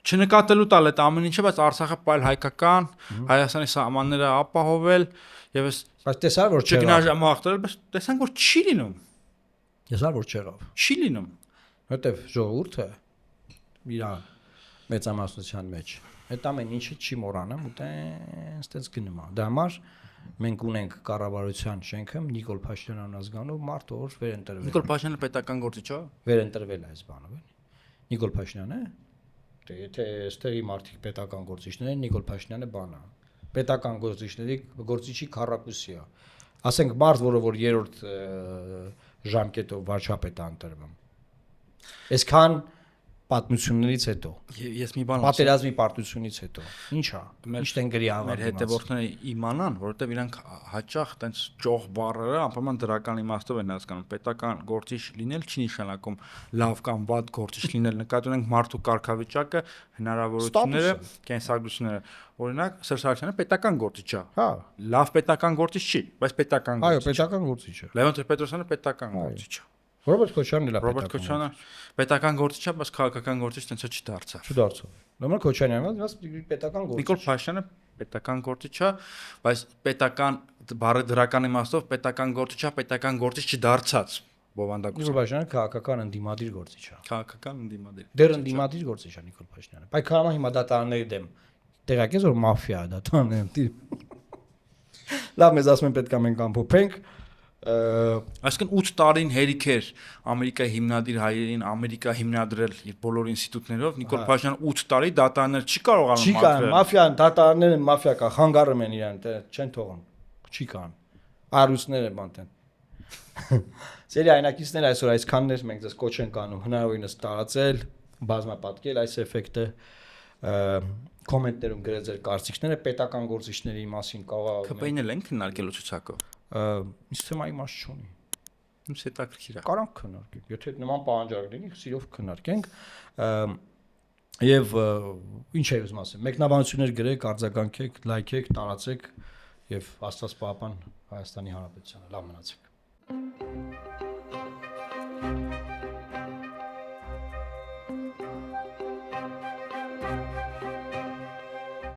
չնկատելու տալ այդ ամեն ինչը բայց Արցախը պայլ հայկական Հայաստանի սահմանները ապահովել եւ բայց տեսար որ չգնաժամ հաղթել բայց տեսանք որ չի լինում տեսար որ չեղավ չի լինում որտեվ ժողովուրդը իր մեծամասնության մեջ այդ ամեն ինչը չի մոռանում ու տենց գնում է դա համար մենք ունենք կառավարության շենքը Նիկոլ Փաշինյան ազգանով մարդ որ վերընտրվել Նիկոլ Փաշինյանը պետական գործիչ է վերընտրվել է այս բանով էլի Նիկոլ Փաշինյանը եթե այստեղի մարդիկ պետական գործիչներ են Նիկոլ Փաշինյանը բան է պետական գործիչի քառակուսի է ասենք մարդ որը որ երրորդ ժամկետով վարչապետ է ընտրվում այսքան պատմություններից հետո ես մի բան պատերազմի պարտությունից հետո ինչա ինչ են գրի անվան մեր հետևորդները իմանան որովհետև իրանք հաճախ տենց ճոխ բառերը անպայման դրական իմաստով են հասկանում պետական գործիչ լինել չի նշանակում լավ կամ վատ գործիչ լինել նկատի ունենք մարդու կարգավիճակը հնարավորությունները կենսագրությունները օրինակ Սերժ Սարգսյանը պետական գործիչ է հա լավ պետական գործիչ չի բայց պետական այո պետական գործիչ է Լևոն Տեր-Պետրոսյանը պետական գործիչ է Ռոբերտ Քոչարյանն էլ է Ռոբերտ Քոչարյանը պետական գործիչ է, բայց քաղաքական գործիչ տենց չդարձավ։ Չդարձավ։ Լոմար Քոչարյանը դաս պետական գործիչ։ Նիկոլ Փաշինյանը պետական գործիչ է, բայց պետական բառը դրական իմաստով պետական գործիչ է, պետական գործիչ չդարձած բովանդակություն։ Նիկոլ Փաշինյանը քաղաքական ընդդիմադիր գործիչ է։ Քաղաքական ընդդիմադիր։ Դեռ ընդդիմադիր գործիչ է Նիկոլ Փաշինյանը։ Բայց քարամա հիմա դատարանների դեմ։ Տեղակ ես որ մաֆիա է դատարանները։ Լավ մեզ ասում են պետք է մենք ամփոփենք Այսինքն 8 տարին հերիք էր Ամերիկայի հիմնադիր հայերին Ամերիկա հիմնադրել իր բոլոր ինստիտուտներով Նիկոլ Փաշինյանը 8 տարի դատարաններ չի կարողանում Չի կան մաֆիան դատարանները մաֆիա կա խանգարում են իրան չեն թողում չի կան արուսները բանտեն Սերի այնակիցներ այսօր այսքաններ մենք դες կոչ ենք անում հնարավորինս տարածել բազմապատկել այս էֆեկտը կոմենտներում գրել ձեր կարծիքները պետական գործիչների մասին կարող ԿՊԻ-ն էլ են քննարկելու ցուցակով Ինչ թեմայի մաս չունի։ Ինչ հետաքրքիր է։ Կարանք քննարկենք, եթե նման պահանջարկ լինի, սիրով քննարկենք։ Եվ ինչ է ուզում ասեմ, մեկնաբանություններ գրեք, արձագանքեք, լայքեք, տարածեք եւ Աստված պահապան Հայաստանի Հանրապետությանը։ Լավ մնացեք։